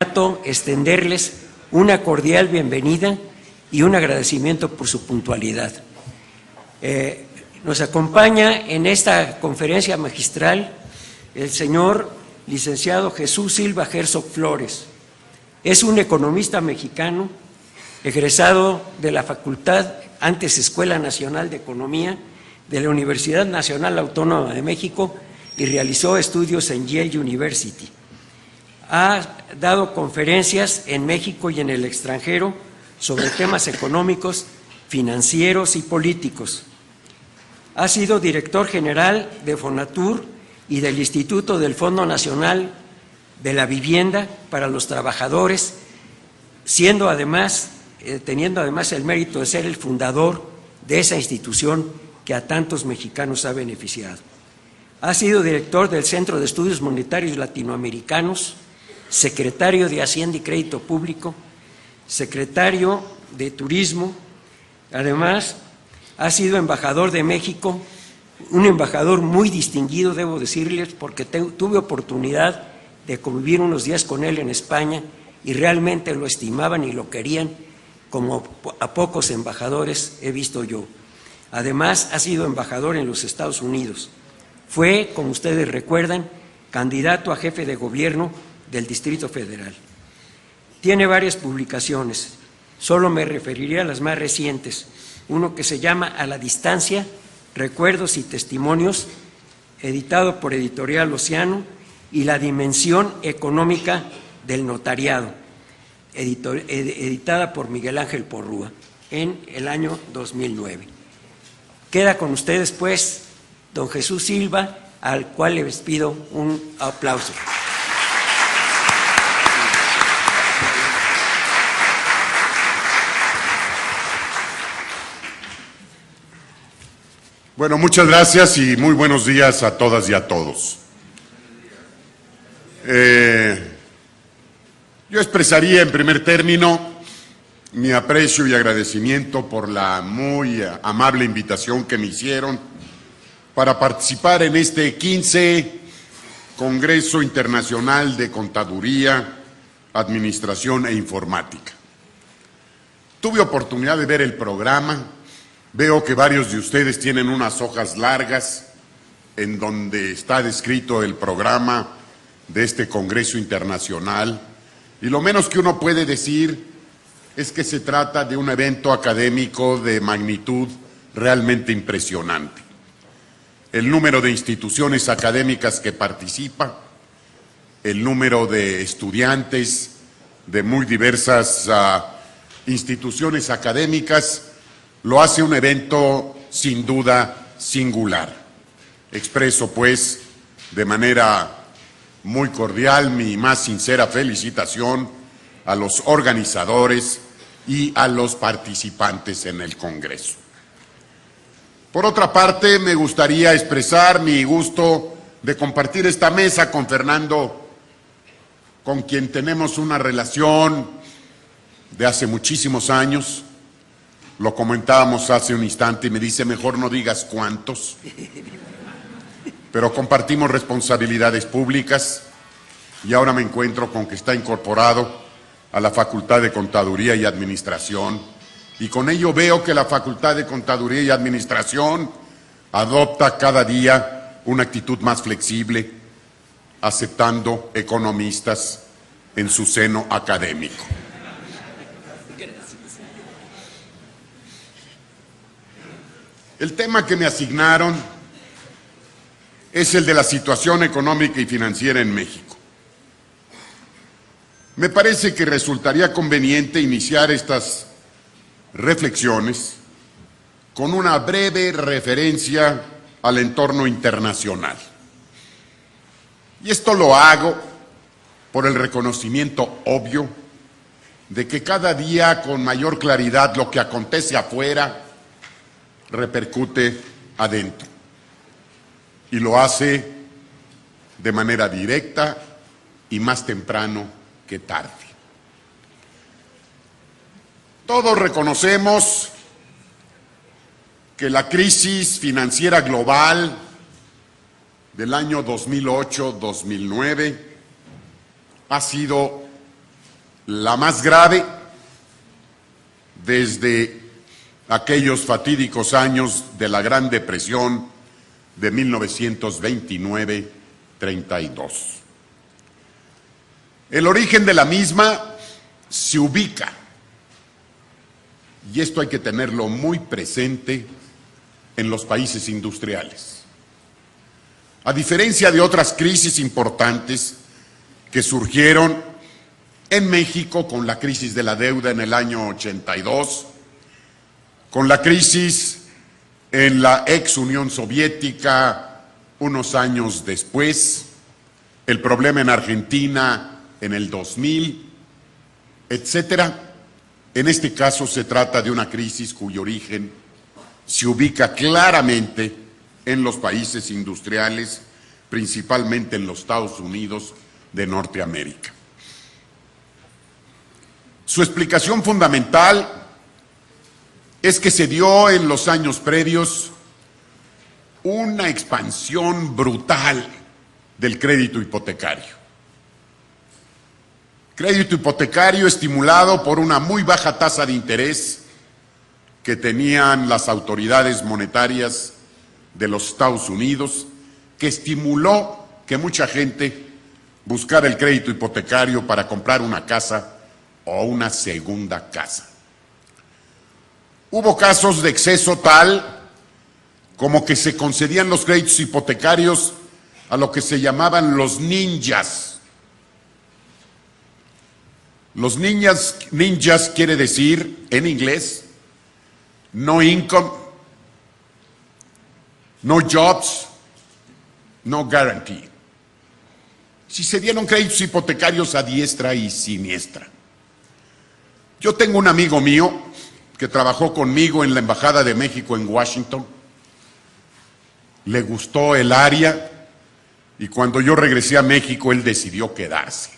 Extenderles una cordial bienvenida y un agradecimiento por su puntualidad. Nos acompaña en esta conferencia magistral el señor licenciado Jesús Silva Herzog Flores. Es un economista mexicano, egresado de la Facultad, antes Escuela Nacional de Economía, de la Universidad Nacional Autónoma de México y realizó estudios en Yale University. Ha dado conferencias en México y en el extranjero sobre temas económicos, financieros y políticos. Ha sido director general de Fonatur y del Instituto del Fondo Nacional de la Vivienda para los Trabajadores, teniendo además el mérito de ser el fundador de esa institución que a tantos mexicanos ha beneficiado. Ha sido director del Centro de Estudios Monetarios Latinoamericanos, secretario de Hacienda y Crédito Público, secretario de Turismo. Además, ha sido embajador de México, un embajador muy distinguido, debo decirles, porque tuve oportunidad de convivir unos días con él en España y realmente lo estimaban y lo querían como a pocos embajadores he visto yo. Además, ha sido embajador en los Estados Unidos. Fue, como ustedes recuerdan, candidato a jefe de gobierno del Distrito Federal. Tiene varias publicaciones, solo me referiré a las más recientes. Uno que se llama A la Distancia, Recuerdos y Testimonios, editado por Editorial Océano, y La Dimensión Económica del Notariado, editada por Miguel Ángel Porrúa, en el año 2009. Queda con ustedes, pues, don Jesús Silva, al cual les pido un aplauso. Bueno, muchas gracias y muy buenos días a todas y a todos. Yo expresaría en primer término mi aprecio y agradecimiento por la muy amable invitación que me hicieron para participar en este 15 Congreso Internacional de Contaduría, Administración e Informática. Tuve oportunidad de ver el programa. Veo que varios de ustedes tienen unas hojas largas en donde está descrito el programa de este Congreso Internacional, y lo menos que uno puede decir es que se trata de un evento académico de magnitud realmente impresionante. El número de instituciones académicas que participa, el número de estudiantes de muy diversas instituciones académicas, lo hace un evento sin duda singular. Expreso, pues, de manera muy cordial mi más sincera felicitación a los organizadores y a los participantes en el Congreso. Por otra parte, me gustaría expresar mi gusto de compartir esta mesa con Fernando, con quien tenemos una relación de hace muchísimos años. Lo comentábamos hace un instante y me dice, mejor no digas cuántos, pero compartimos responsabilidades públicas y ahora me encuentro con que está incorporado a la Facultad de Contaduría y Administración, y con ello veo que la Facultad de Contaduría y Administración adopta cada día una actitud más flexible, aceptando economistas en su seno académico. El tema que me asignaron es el de la situación económica y financiera en México. Me parece que resultaría conveniente iniciar estas reflexiones con una breve referencia al entorno internacional. Y esto lo hago por el reconocimiento obvio de que cada día con mayor claridad lo que acontece afuera repercute adentro, y lo hace de manera directa y más temprano que tarde. Todos reconocemos que la crisis financiera global del año 2008-2009 ha sido la más grave desde aquellos fatídicos años de la Gran Depresión de 1929-32. El origen de la misma se ubica, y esto hay que tenerlo muy presente, en los países industriales. A diferencia de otras crisis importantes que surgieron en México con la crisis de la deuda en el año 82, con la crisis en la ex Unión Soviética unos años después, el problema en Argentina en el 2000, etcétera. En este caso se trata de una crisis cuyo origen se ubica claramente en los países industriales, principalmente en los Estados Unidos de Norteamérica. Su explicación fundamental es que se dio en los años previos una expansión brutal del crédito hipotecario. Crédito hipotecario estimulado por una muy baja tasa de interés que tenían las autoridades monetarias de los Estados Unidos, que estimuló que mucha gente buscara el crédito hipotecario para comprar una casa o una segunda casa. Hubo casos de exceso tal como que se concedían los créditos hipotecarios a lo que se llamaban los ninjas. Los ninjas quiere decir, en inglés, no income, no jobs, no guarantee. Si se dieron créditos hipotecarios a diestra y siniestra. Yo tengo un amigo mío que trabajó conmigo en la Embajada de México en Washington. Le gustó el área y cuando yo regresé a México él decidió quedarse.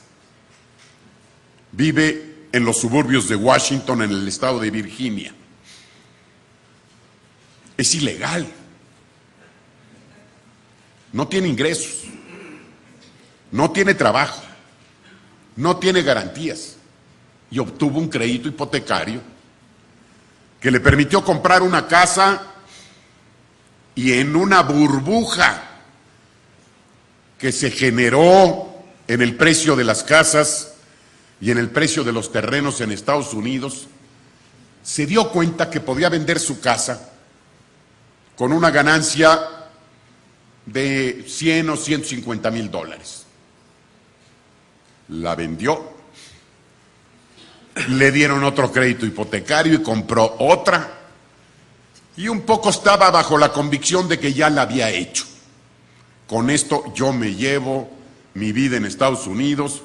Vive en los suburbios de Washington, en el estado de Virginia. Es ilegal. No tiene ingresos. No tiene trabajo. No tiene garantías. Y obtuvo un crédito hipotecario que le permitió comprar una casa y en una burbuja que se generó en el precio de las casas y en el precio de los terrenos en Estados Unidos, se dio cuenta que podía vender su casa con una ganancia de 100 o 150 mil dólares. La vendió, le dieron otro crédito hipotecario y compró otra, y un poco estaba bajo la convicción de que ya la había hecho. Con esto yo me llevo mi vida en Estados Unidos,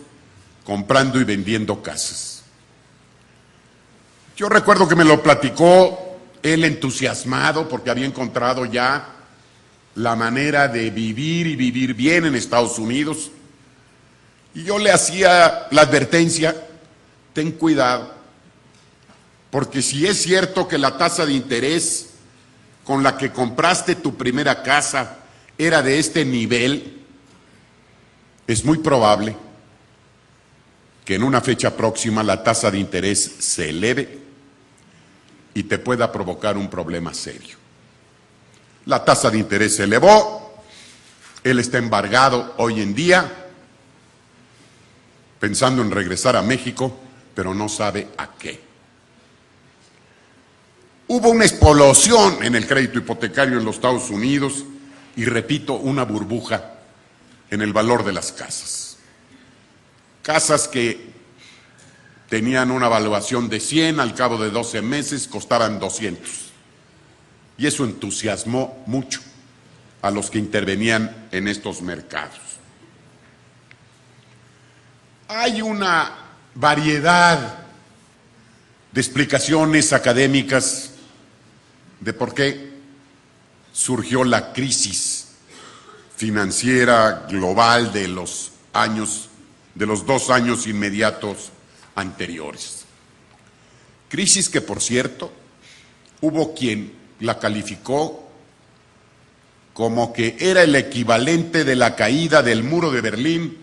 comprando y vendiendo casas. Yo recuerdo que me lo platicó él entusiasmado porque había encontrado ya la manera de vivir y vivir bien en Estados Unidos. Y yo le hacía la advertencia, ten cuidado, porque si es cierto que la tasa de interés con la que compraste tu primera casa era de este nivel, es muy probable que en una fecha próxima la tasa de interés se eleve y te pueda provocar un problema serio. La tasa de interés se elevó, él está embargado hoy en día, pensando en regresar a México, pero no sabe a qué. Hubo una explosión en el crédito hipotecario en los Estados Unidos y, repito, una burbuja en el valor de las casas. Casas que tenían una valuación de 100, al cabo de 12 meses costaban 200. Y eso entusiasmó mucho a los que intervenían en estos mercados. Hay una variedad de explicaciones académicas de por qué surgió la crisis financiera global de los 2 años inmediatos anteriores. Crisis que, por cierto, hubo quien la calificó como que era el equivalente de la caída del muro de Berlín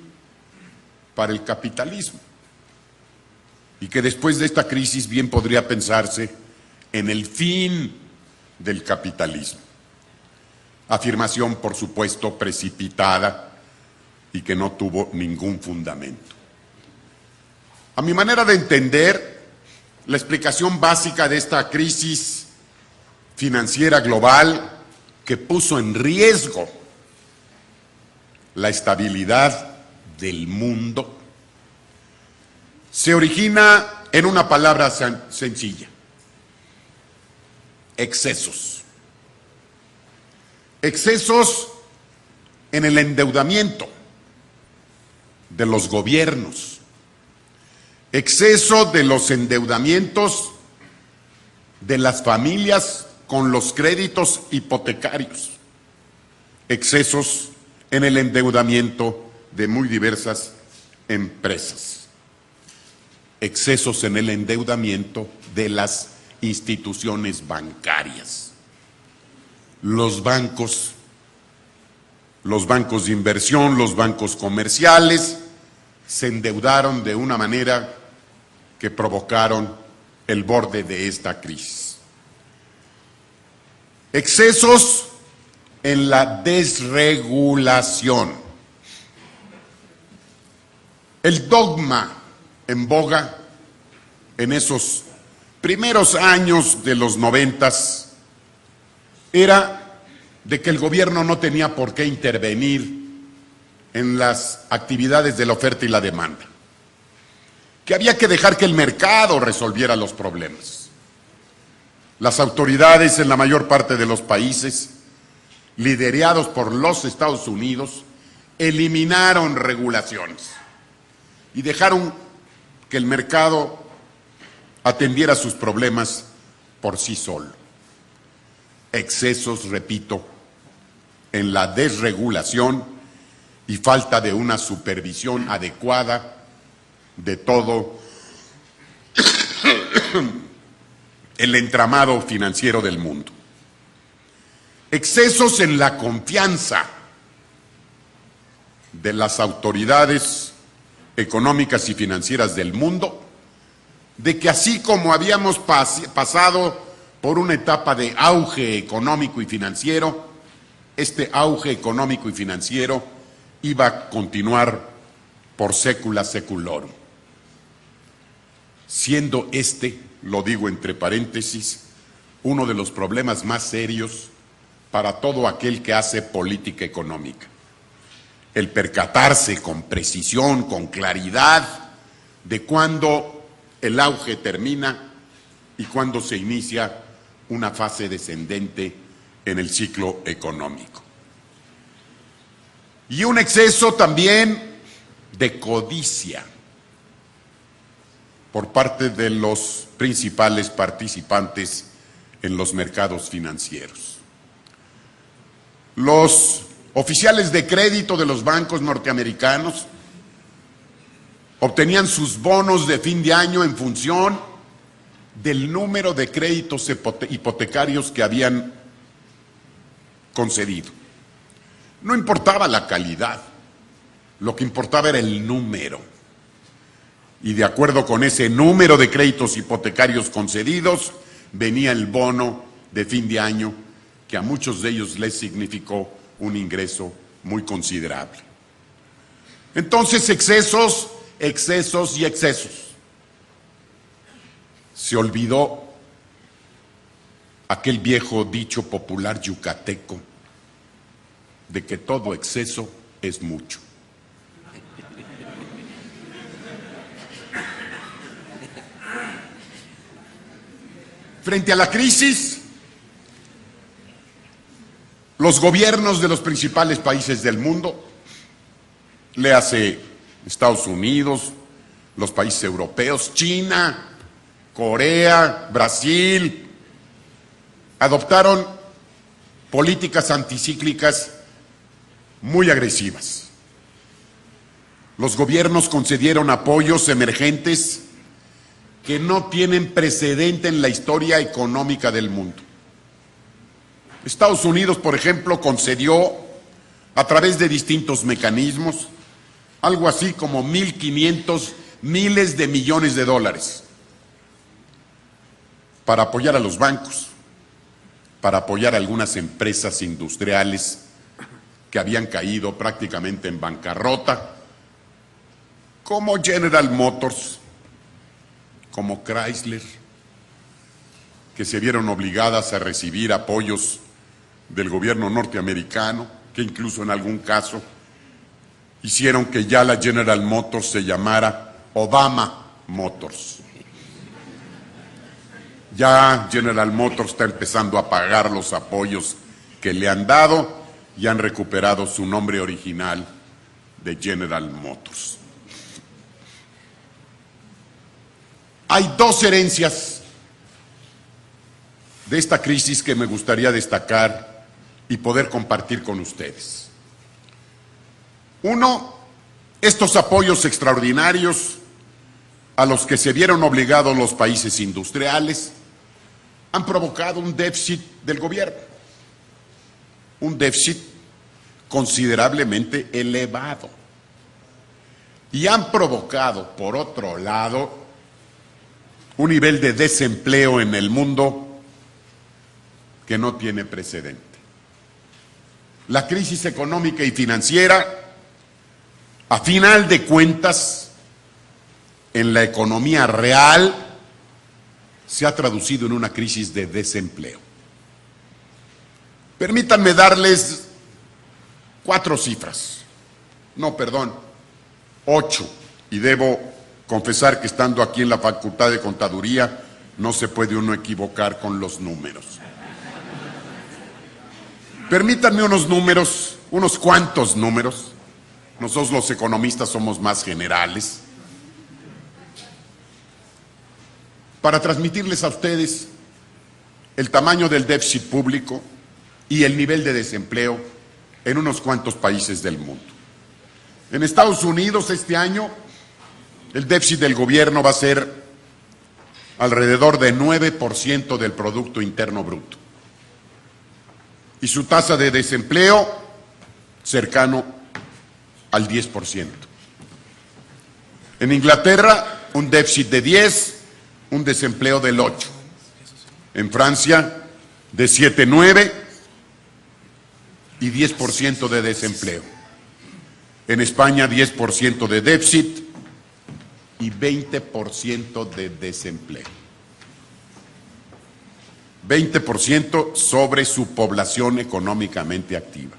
para el capitalismo. y que después de esta crisis bien podría pensarse en el fin del capitalismo. Afirmación, por supuesto, precipitada y que no tuvo ningún fundamento. A mi manera de entender, la explicación básica de esta crisis financiera global que puso en riesgo la estabilidad del mundo se origina en una palabra sencilla: excesos. Excesos en el endeudamiento de los gobiernos, exceso de los endeudamientos de las familias con los créditos hipotecarios, excesos en el endeudamiento de muy diversas empresas, excesos en el endeudamiento de las instituciones bancarias. Los bancos de inversión, los bancos comerciales, se endeudaron de una manera que provocaron el borde de esta crisis. Excesos en la desregulación. El dogma en boga en esos primeros años de los 90 era de que el gobierno no tenía por qué intervenir en las actividades de la oferta y la demanda, que había que dejar que el mercado resolviera los problemas. Las autoridades en la mayor parte de los países, liderados por los Estados Unidos, eliminaron regulaciones y dejaron que el mercado atendiera sus problemas por sí solo. Excesos, repito, en la desregulación y falta de una supervisión adecuada de todo el entramado financiero del mundo. Excesos en la confianza de las autoridades económicas y financieras del mundo, de que así como habíamos pasado por una etapa de auge económico y financiero, este auge económico y financiero iba a continuar por secula seculorum, siendo este, lo digo entre paréntesis, uno de los problemas más serios para todo aquel que hace política económica. El percatarse con precisión, con claridad, de cuándo el auge termina y cuándo se inicia una fase descendente en el ciclo económico. Y un exceso también de codicia por parte de los principales participantes en los mercados financieros. Los oficiales de crédito de los bancos norteamericanos obtenían sus bonos de fin de año en función del número de créditos hipotecarios que habían concedido. No importaba la calidad, lo que importaba era el número. Y de acuerdo con ese número de créditos hipotecarios concedidos, venía el bono de fin de año, que a muchos de ellos les significó un ingreso muy considerable. Entonces, excesos, excesos y excesos. Se olvidó aquel viejo dicho popular yucateco de que todo exceso es mucho. Frente a la crisis, los gobiernos de los principales países del mundo, léase Estados Unidos, los países europeos, China, Corea, Brasil, adoptaron políticas anticíclicas muy agresivas. Los gobiernos concedieron apoyos emergentes que no tienen precedente en la historia económica del mundo. Estados Unidos, por ejemplo, concedió a través de distintos mecanismos algo así como 1.500 miles de millones de dólares para apoyar a los bancos, para apoyar a algunas empresas industriales que habían caído prácticamente en bancarrota, como General Motors, como Chrysler, que se vieron obligadas a recibir apoyos del gobierno norteamericano, que incluso en algún caso hicieron que ya la General Motors se llamara Obama Motors. Ya General Motors está empezando a pagar los apoyos que le han dado y han recuperado su nombre original de General Motors. Hay dos herencias de esta crisis que me gustaría destacar y poder compartir con ustedes. Uno, estos apoyos extraordinarios a los que se vieron obligados los países industriales han provocado un déficit del gobierno, un déficit considerablemente elevado, y han provocado, por otro lado, un nivel de desempleo en el mundo que no tiene precedente. La crisis económica y financiera, a final de cuentas, en la economía real, se ha traducido en una crisis de desempleo. Permítanme darles 8, y debo confesar que estando aquí en la Facultad de Contaduría no se puede uno equivocar con los números. Permítanme unos cuantos números. Nosotros los economistas somos más generales, para transmitirles a ustedes el tamaño del déficit público y el nivel de desempleo en unos cuantos países del mundo. En Estados Unidos este año el déficit del gobierno va a ser alrededor de 9% del Producto Interno Bruto y su tasa de desempleo cercano al 10%. En Inglaterra un déficit de 10%, un desempleo del 8%. En Francia de 7,9% y 10% de desempleo. En España 10% de déficit y 20% de desempleo. 20% sobre su población económicamente activa.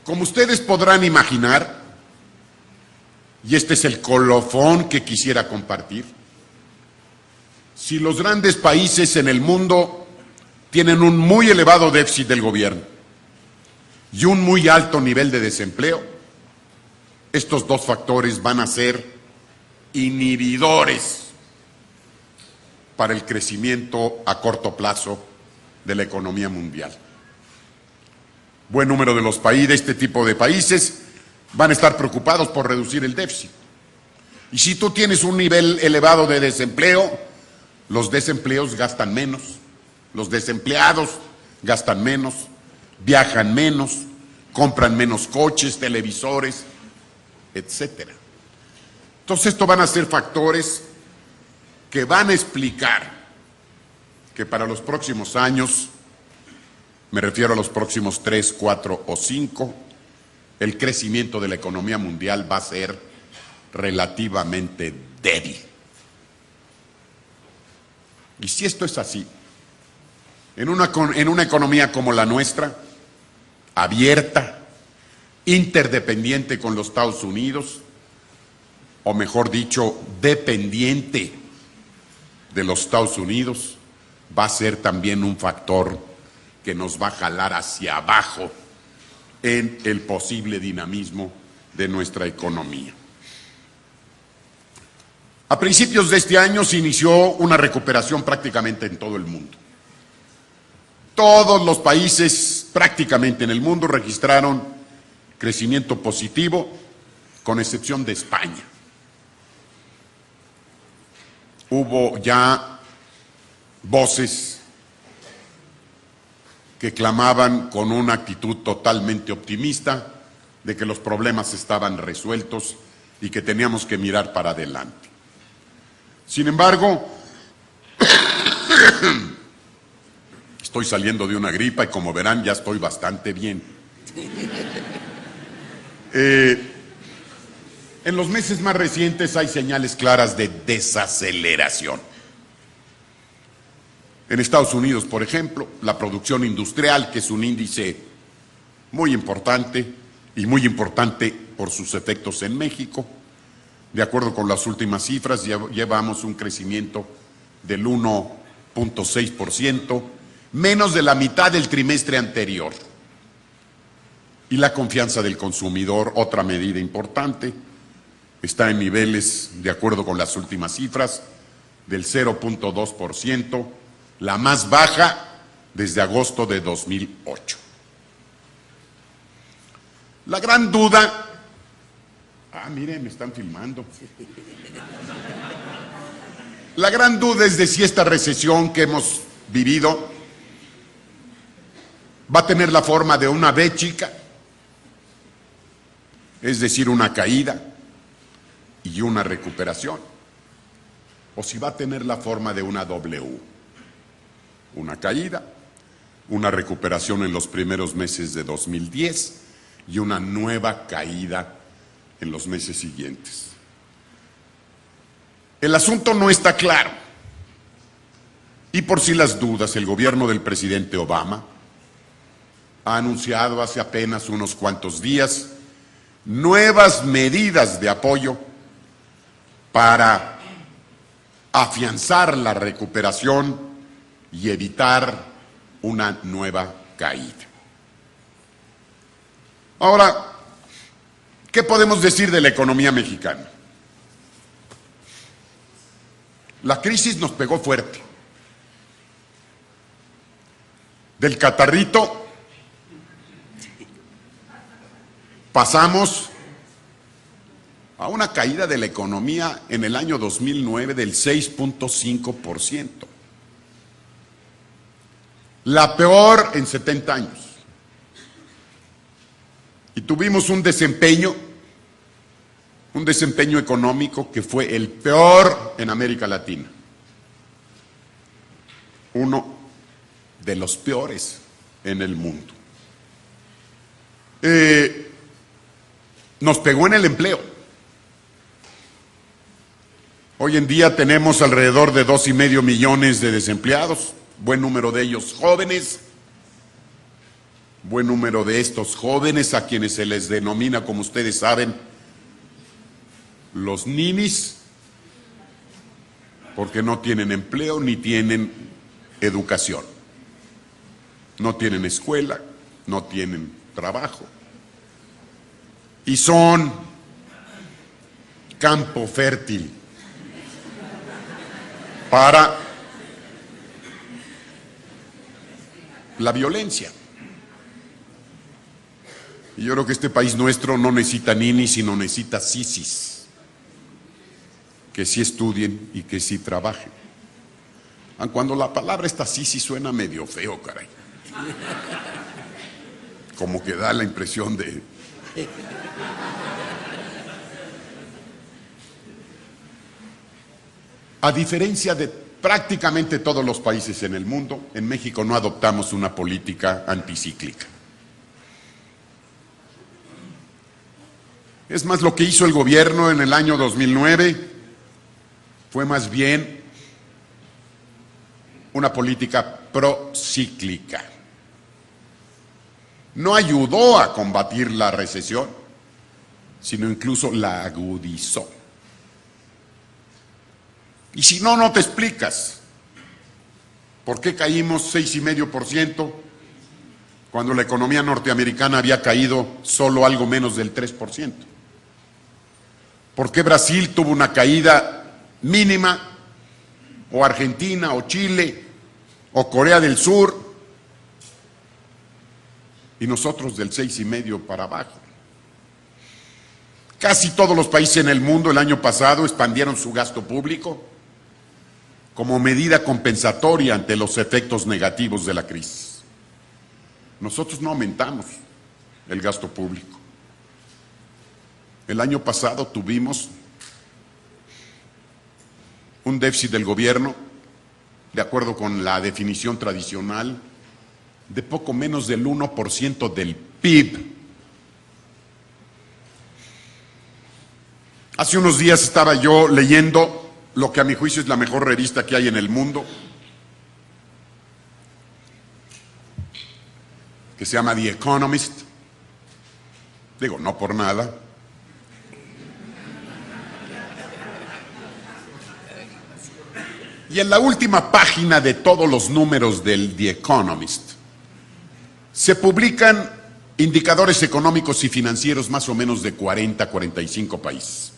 Como ustedes podrán imaginar, y este es el colofón que quisiera compartir, si los grandes países en el mundo tienen un muy elevado déficit del gobierno y un muy alto nivel de desempleo, estos dos factores van a ser inhibidores para el crecimiento a corto plazo de la economía mundial. Buen número de los países, de este tipo de países, van a estar preocupados por reducir el déficit. Y si tú tienes un nivel elevado de desempleo, los desempleados gastan menos, los desempleados gastan menos, viajan menos, compran menos coches, televisores, etcétera. Entonces esto van a ser factores que van a explicar que para los próximos años, me refiero a los próximos 3, 4 o 5, el crecimiento de la economía mundial va a ser relativamente débil. Y si esto es así, en una economía como la nuestra, abierta, interdependiente con los Estados Unidos, o mejor dicho, dependiente de los Estados Unidos, va a ser también un factor que nos va a jalar hacia abajo en el posible dinamismo de nuestra economía. A principios de este año se inició una recuperación prácticamente en todo el mundo. Todos los países prácticamente en el mundo registraron crecimiento positivo, con excepción de España. Hubo ya voces que clamaban con una actitud totalmente optimista de que los problemas estaban resueltos y que teníamos que mirar para adelante. Sin embargo, estoy saliendo de una gripa y como verán ya estoy bastante bien. En los meses más recientes hay señales claras de desaceleración. En Estados Unidos, por ejemplo, la producción industrial, que es un índice muy importante y muy importante por sus efectos en México, de acuerdo con las últimas cifras, llevamos un crecimiento del 1.6%, menos de la mitad del trimestre anterior. Y la confianza del consumidor, otra medida importante, está en niveles, de acuerdo con las últimas cifras, del 0.2%, la más baja desde agosto de 2008. La gran duda... miren, me están filmando. La gran duda es de si esta recesión que hemos vivido va a tener la forma de una V chica, es decir, una caída y una recuperación, o si va a tener la forma de una W, una caída, una recuperación en los primeros meses de 2010 y una nueva caída en los meses siguientes. El asunto no está claro. Y por si las dudas, el gobierno del presidente Obama ha anunciado hace apenas unos cuantos días nuevas medidas de apoyo para afianzar la recuperación y evitar una nueva caída. Ahora, ¿qué podemos decir de la economía mexicana? La crisis nos pegó fuerte. Del catarrito pasamos a una caída de la economía en el año 2009 del 6.5%. La peor en 70 años. Y tuvimos un desempeño económico que fue el peor en América Latina. Uno de los peores en el mundo. Nos pegó en el empleo. Hoy en día tenemos alrededor de 2,5 millones de desempleados, buen número de ellos jóvenes, buen número de estos jóvenes a quienes se les denomina, como ustedes saben, los ninis, porque no tienen empleo ni tienen educación, no tienen escuela, no tienen trabajo y son campo fértil para la violencia. Y yo creo que este país nuestro no necesita ninis, sino necesita sisis, que sí estudien y que sí trabajen. Cuando la palabra esta sisi suena medio feo, caray. Como que da la impresión de... A diferencia de prácticamente todos los países en el mundo, en México no adoptamos una política anticíclica. Es más, lo que hizo el gobierno en el año 2009 fue más bien una política procíclica. No ayudó a combatir la recesión, sino incluso la agudizó. Y si no, no te explicas por qué caímos 6,5% cuando la economía norteamericana había caído solo algo menos del 3%. ¿Por qué Brasil tuvo una caída mínima, o Argentina, o Chile, o Corea del Sur, y nosotros del 6,5% para abajo? Casi todos los países en el mundo el año pasado expandieron su gasto público como medida compensatoria ante los efectos negativos de la crisis. Nosotros no aumentamos el gasto público. El año pasado tuvimos un déficit del gobierno, de acuerdo con la definición tradicional, de poco menos del 1% del PIB. Hace unos días estaba yo leyendo lo que a mi juicio es la mejor revista que hay en el mundo, que se llama The Economist. Digo, no por nada. Y en la última página de todos los números del The Economist se publican indicadores económicos y financieros más o menos de 40, 45 países.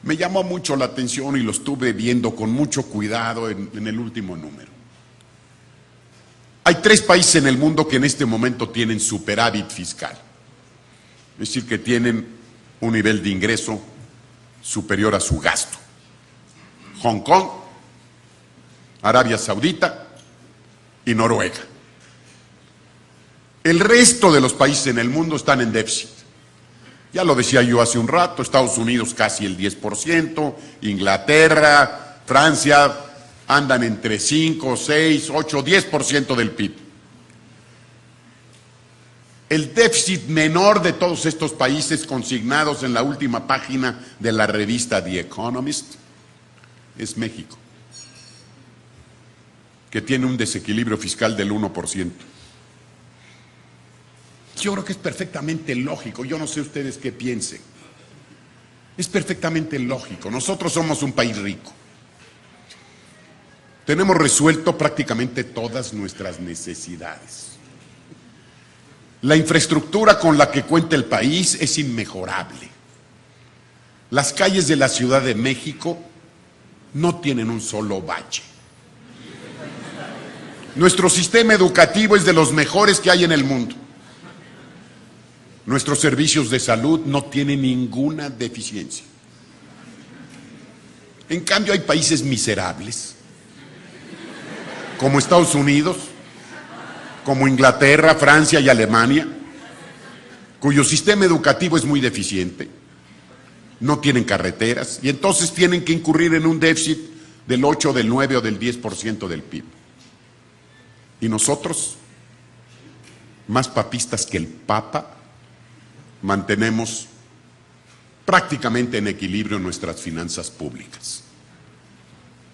Me llamó mucho la atención y lo estuve viendo con mucho cuidado en el último número. Hay 3 países en el mundo que en este momento tienen superávit fiscal, es decir, que tienen un nivel de ingreso superior a su gasto: Hong Kong, Arabia Saudita y Noruega. El resto de los países en el mundo están en déficit. Ya lo decía yo hace un rato, Estados Unidos casi el 10%, Inglaterra, Francia andan entre 5, 6, 8, 10% del PIB. El déficit menor de todos estos países consignados en la última página de la revista The Economist es México, que tiene un desequilibrio fiscal del 1%. Yo creo que es perfectamente lógico, yo no sé ustedes qué piensen. Es perfectamente lógico, nosotros somos un país rico. Tenemos resuelto prácticamente todas nuestras necesidades. La infraestructura con la que cuenta el país es inmejorable. Las calles de la Ciudad de México no tienen un solo bache. Nuestro sistema educativo es de los mejores que hay en el mundo. Nuestros servicios de salud no tienen ninguna deficiencia. En cambio, hay países miserables, como Estados Unidos, como Inglaterra, Francia y Alemania, cuyo sistema educativo es muy deficiente, no tienen carreteras y entonces tienen que incurrir en un déficit del 8, del 9 o del 10% del PIB. Y nosotros, más papistas que el Papa, mantenemos prácticamente en equilibrio nuestras finanzas públicas.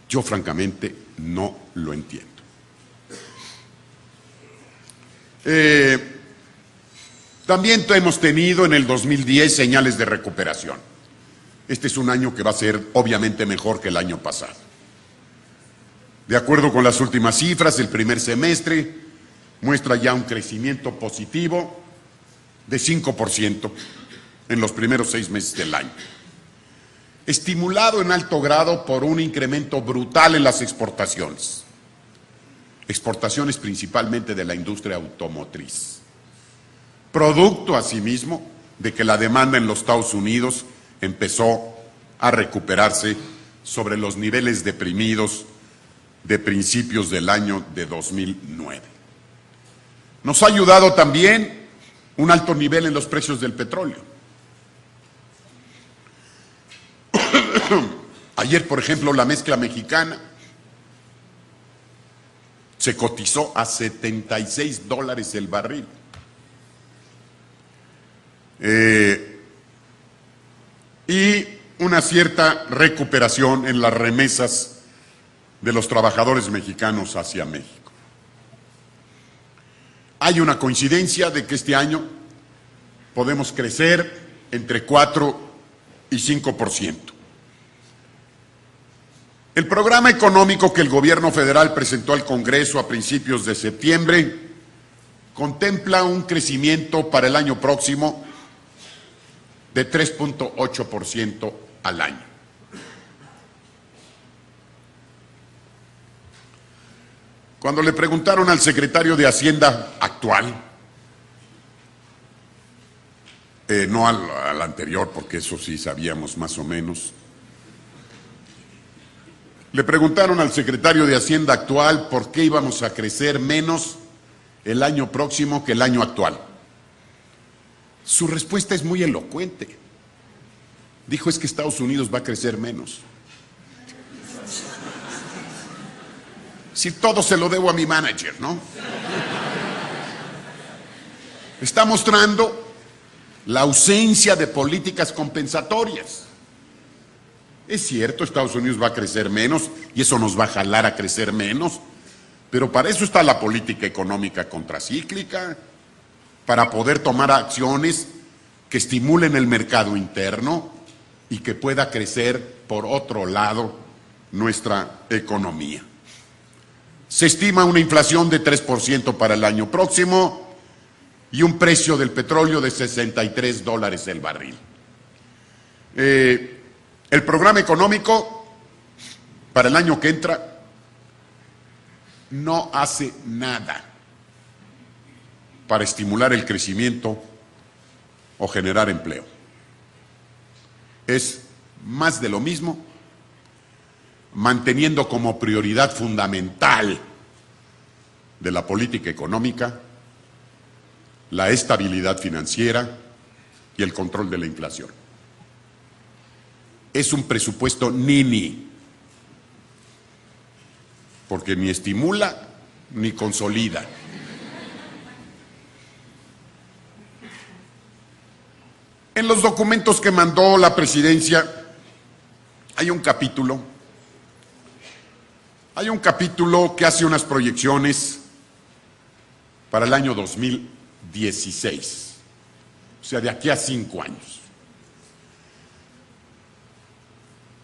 Yo francamente no lo entiendo. También hemos tenido en el 2010 señales de recuperación. Este es un año que va a ser obviamente mejor que el año pasado. De acuerdo con las últimas cifras, el primer semestre muestra ya un crecimiento positivo de 5% en los primeros 6 meses del año, estimulado en alto grado por un incremento brutal en las exportaciones principalmente de la industria automotriz, producto asimismo de que la demanda en los Estados Unidos empezó a recuperarse sobre los niveles deprimidos de principios del año de 2009. Nos ha ayudado también un alto nivel en los precios del petróleo. Ayer, por ejemplo, la mezcla mexicana se cotizó a $76 el barril. Y una cierta recuperación en las remesas de los trabajadores mexicanos hacia México. Hay una coincidencia de que este año podemos crecer entre 4 y 5%. El programa económico que el gobierno federal presentó al Congreso a principios de septiembre contempla un crecimiento para el año próximo de 3.8% al año. Cuando le preguntaron al secretario de Hacienda actual, no al anterior, porque eso sí sabíamos más o menos, le preguntaron al secretario de Hacienda actual por qué íbamos a crecer menos el año próximo que el año actual. Su respuesta es muy elocuente. Dijo, es que Estados Unidos va a crecer menos. Si todo se lo debo a mi manager, ¿no? Está mostrando la ausencia de políticas compensatorias. Es cierto, Estados Unidos va a crecer menos y eso nos va a jalar a crecer menos, pero para eso está la política económica contracíclica, para poder tomar acciones que estimulen el mercado interno y que pueda crecer por otro lado nuestra economía. Se estima una inflación de 3% para el año próximo y un precio del petróleo de $63 el barril. El programa económico para el año que entra no hace nada para estimular el crecimiento o generar empleo. Es más de lo mismo, manteniendo como prioridad fundamental de la política económica la estabilidad financiera y el control de la inflación. Es un presupuesto nini, porque ni estimula ni consolida. En los documentos que mandó la presidencia hay un capítulo que hace unas proyecciones para el año 2016, o sea, de aquí a 5 años.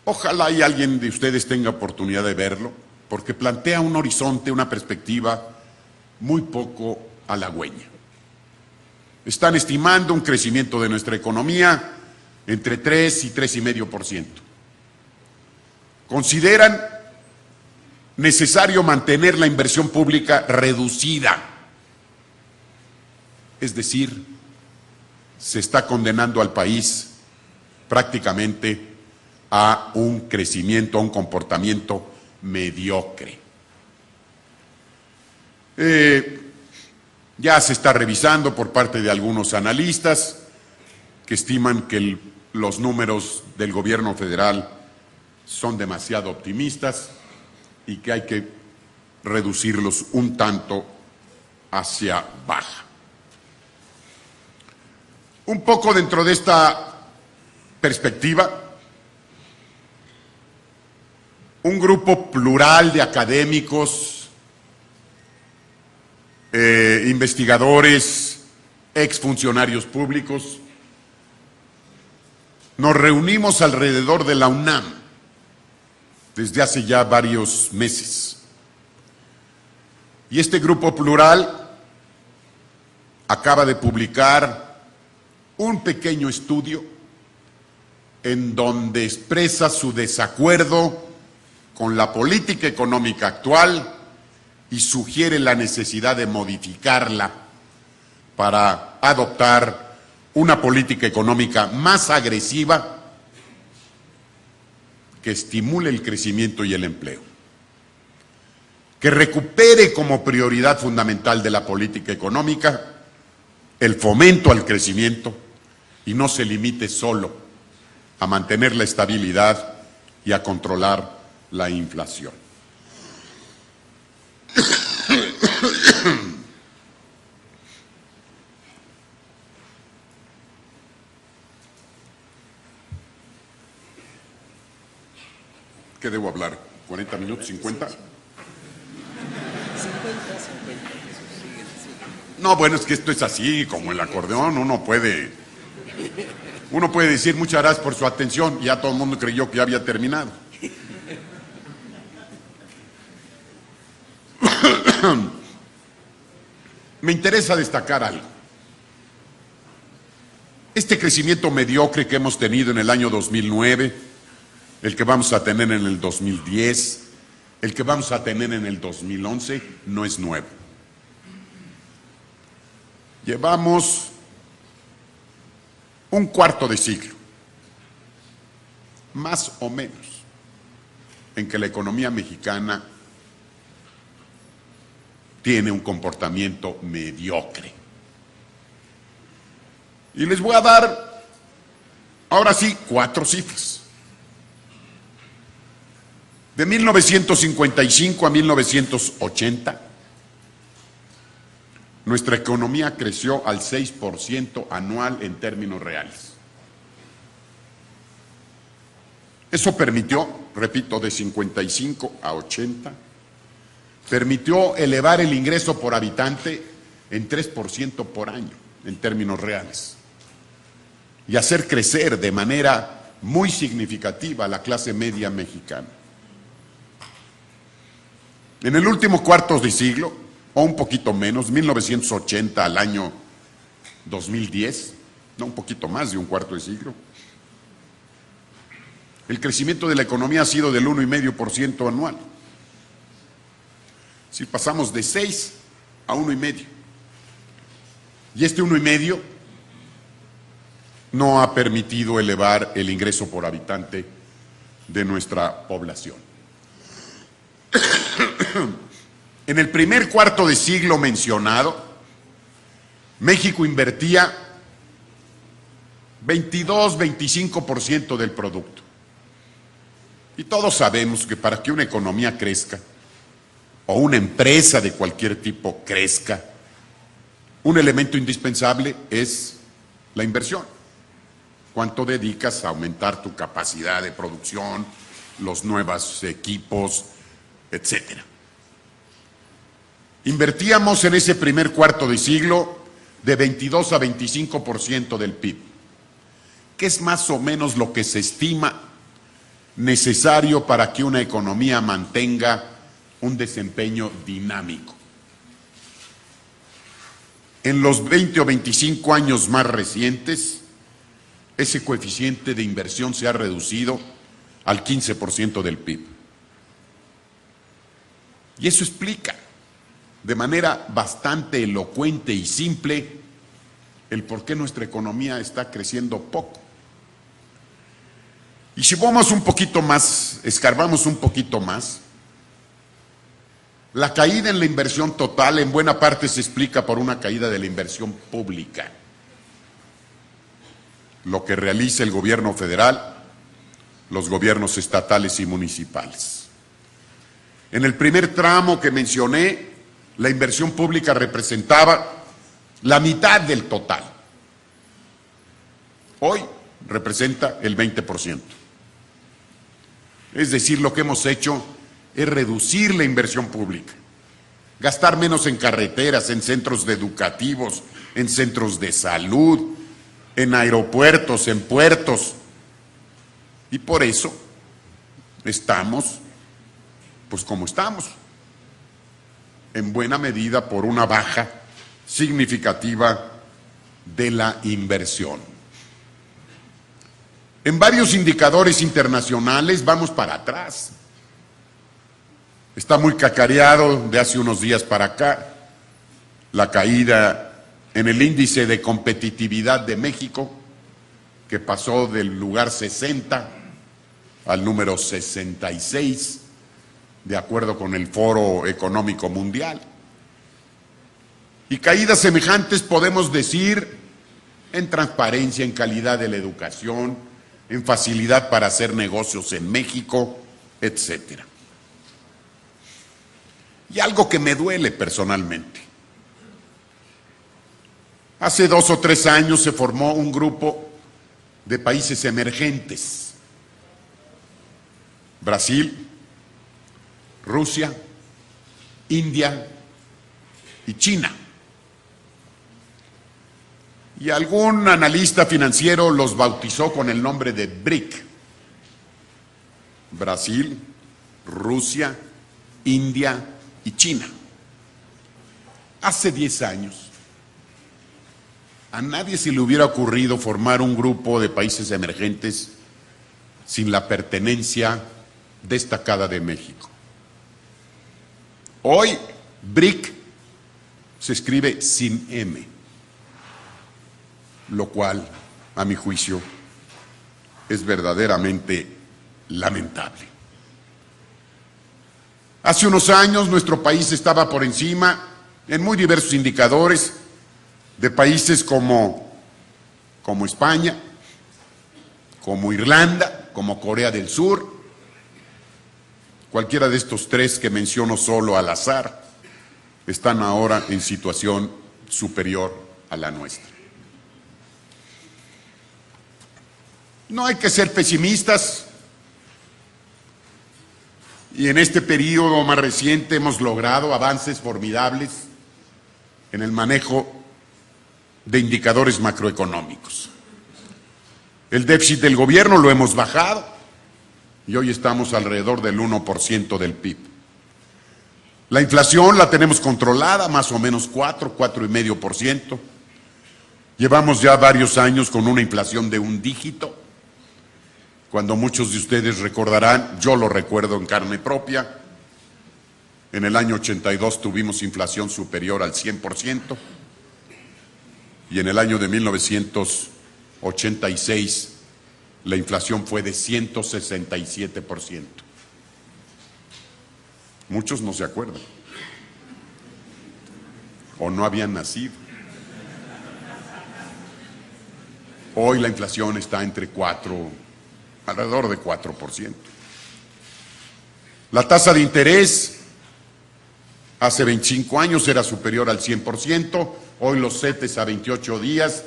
Ojalá y alguien de ustedes tenga oportunidad de verlo, porque plantea un horizonte, una perspectiva muy poco halagüeña. Están estimando un crecimiento de nuestra economía entre 3 y 3,5%. Consideran necesario mantener la inversión pública reducida. Es decir, se está condenando al país prácticamente a un crecimiento, a un comportamiento mediocre. Ya se está revisando por parte de algunos analistas que estiman que los números del gobierno federal son demasiado optimistas y que hay que reducirlos un tanto hacia baja. Un poco dentro de esta perspectiva, un grupo plural de académicos, investigadores, exfuncionarios públicos, nos reunimos alrededor de la UNAM desde hace ya varios meses. Y este grupo plural acaba de publicar un pequeño estudio en donde expresa su desacuerdo con la política económica actual y sugiere la necesidad de modificarla para adoptar una política económica más agresiva que estimule el crecimiento y el empleo, que recupere como prioridad fundamental de la política económica el fomento al crecimiento y no se limite solo a mantener la estabilidad y a controlar la inflación. ¿Qué debo hablar? ¿40 minutos? ¿50? No, bueno, es que esto es así, como el acordeón, uno puede decir muchas gracias por su atención y ya todo el mundo creyó que ya había terminado. Me interesa destacar algo. Este crecimiento mediocre que hemos tenido en el año 2009, el que vamos a tener en el 2010, el que vamos a tener en el 2011, no es nuevo. Llevamos un cuarto de siglo, más o menos, en que la economía mexicana tiene un comportamiento mediocre. Y les voy a dar Ahora sí, 4 cifras. De 1955 a 1980, nuestra economía creció al 6% anual en términos reales. Eso permitió, repito, de 55 a 80, permitió elevar el ingreso por habitante en 3% por año, en términos reales, y hacer crecer de manera muy significativa a la clase media mexicana. En el último cuarto de siglo, o un poquito menos, 1980 al año 2010, no, un poquito más de un cuarto de siglo, el crecimiento de la economía ha sido del 1,5% anual. Si pasamos de 6 a 1,5. Y este 1,5 no ha permitido elevar el ingreso por habitante de nuestra población. En el primer cuarto de siglo mencionado, México invertía 22-25% del producto. Y todos sabemos que para que una economía crezca, o una empresa de cualquier tipo crezca, un elemento indispensable es la inversión. ¿Cuánto dedicas a aumentar tu capacidad de producción, los nuevos equipos, etcétera? Invertíamos en ese primer cuarto de siglo de 22 a 25% del PIB, que es más o menos lo que se estima necesario para que una economía mantenga un desempeño dinámico. En los 20 o 25 años más recientes, ese coeficiente de inversión se ha reducido al 15% del PIB. Y eso explica de manera bastante elocuente y simple el por qué nuestra economía está creciendo poco. Y si vamos un poquito más, escarbamos un poquito más, la caída en la inversión total en buena parte se explica por una caída de la inversión pública. Lo que realiza el gobierno federal, los gobiernos estatales y municipales. En el primer tramo que mencioné, la inversión pública representaba la mitad del total. Hoy representa el 20%. Es decir, lo que hemos hecho es reducir la inversión pública, gastar menos en carreteras, en centros educativos, en centros de salud, en aeropuertos, en puertos. Y por eso estamos, pues como estamos, en buena medida por una baja significativa de la inversión. En varios indicadores internacionales vamos para atrás. Está muy cacareado de hace unos días para acá la caída en el índice de competitividad de México, que pasó del lugar 60 al número 66, de acuerdo con el Foro Económico Mundial. Y caídas semejantes podemos decir en transparencia, en calidad de la educación, en facilidad para hacer negocios en México, etcétera. Y algo que me duele personalmente. Hace 2 o 3 años se formó un grupo de países emergentes. Brasil, Rusia, India y China. Y algún analista financiero los bautizó con el nombre de BRIC. Brasil, Rusia, India y China. Hace 10 años, a nadie se le hubiera ocurrido formar un grupo de países emergentes sin la pertenencia destacada de México. Hoy, BRIC se escribe sin M, lo cual, a mi juicio, es verdaderamente lamentable. Hace unos años nuestro país estaba por encima, en muy diversos indicadores, de países como España, como Irlanda, como Corea del Sur. Cualquiera de estos tres que menciono solo al azar están ahora en situación superior a la nuestra. No hay que ser pesimistas, y en este periodo más reciente hemos logrado avances formidables en el manejo de indicadores macroeconómicos. El déficit del gobierno lo hemos bajado y hoy estamos alrededor del 1% del PIB. La inflación la tenemos controlada, más o menos 4,5%. Llevamos ya varios años con una inflación de un dígito. Cuando muchos de ustedes recordarán, yo lo recuerdo en carne propia, en el año 82 tuvimos inflación superior al 100% y en el año de 1986 la inflación fue de 167%. Muchos no se acuerdan o no habían nacido. Hoy la inflación está entre alrededor de 4%. La tasa de interés hace 25 años era superior al 100%, hoy los CETES a 28 días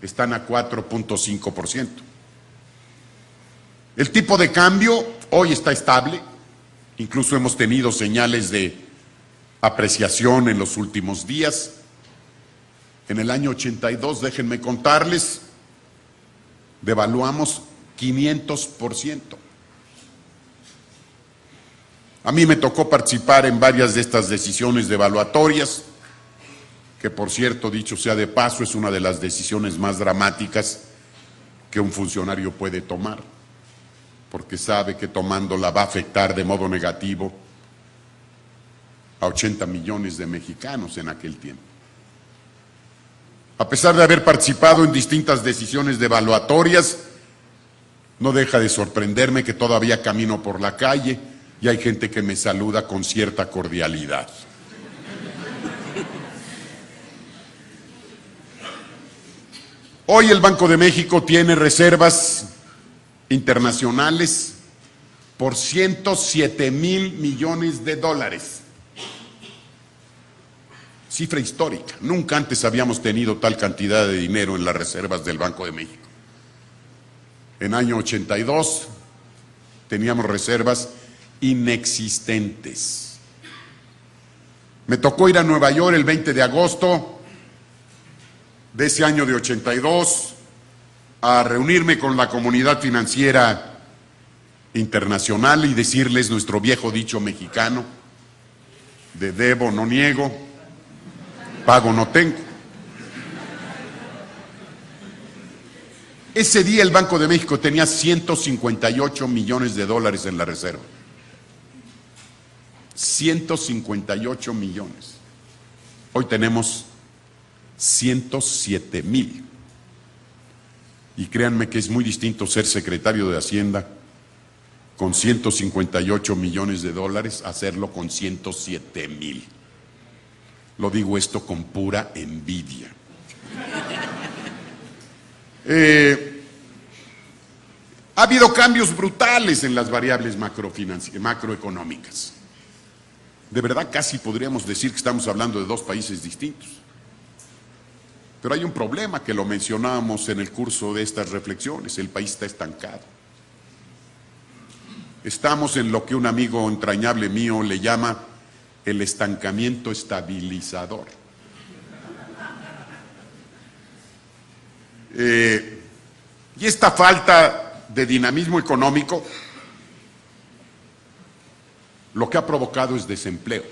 están a 4,5%. El tipo de cambio hoy está estable, incluso hemos tenido señales de apreciación en los últimos días. En el año 82, déjenme contarles, devaluamos 500%. A mí me tocó participar en varias de estas decisiones devaluatorias, que por cierto, dicho sea de paso, es una de las decisiones más dramáticas que un funcionario puede tomar, porque sabe que tomándola va a afectar de modo negativo a 80 millones de mexicanos en aquel tiempo. A pesar de haber participado en distintas decisiones devaluatorias, no deja de sorprenderme que todavía camino por la calle y hay gente que me saluda con cierta cordialidad. Hoy el Banco de México tiene reservas internacionales por 107,000 millones de dólares. Cifra histórica. Nunca antes habíamos tenido tal cantidad de dinero en las reservas del Banco de México. En año 82 teníamos reservas inexistentes. Me tocó ir a Nueva York el 20 de agosto de ese año de 82 a reunirme con la comunidad financiera internacional y decirles nuestro viejo dicho mexicano de debo no niego, pago no tengo. Ese día el Banco de México tenía 158 millones de dólares en la reserva. 158 millones. Hoy tenemos 107,000. Y créanme que es muy distinto ser secretario de Hacienda con 158 millones de dólares a hacerlo con 107,000. Lo digo esto con pura envidia. Ha habido cambios brutales en las variables macroeconómicas. De verdad, casi podríamos decir que estamos hablando de dos países distintos. Pero hay un problema que lo mencionábamos en el curso de estas reflexiones: el país está estancado. Estamos en lo que un amigo entrañable mío le llama el estancamiento estabilizador. Y esta falta de dinamismo económico lo que ha provocado es desempleo.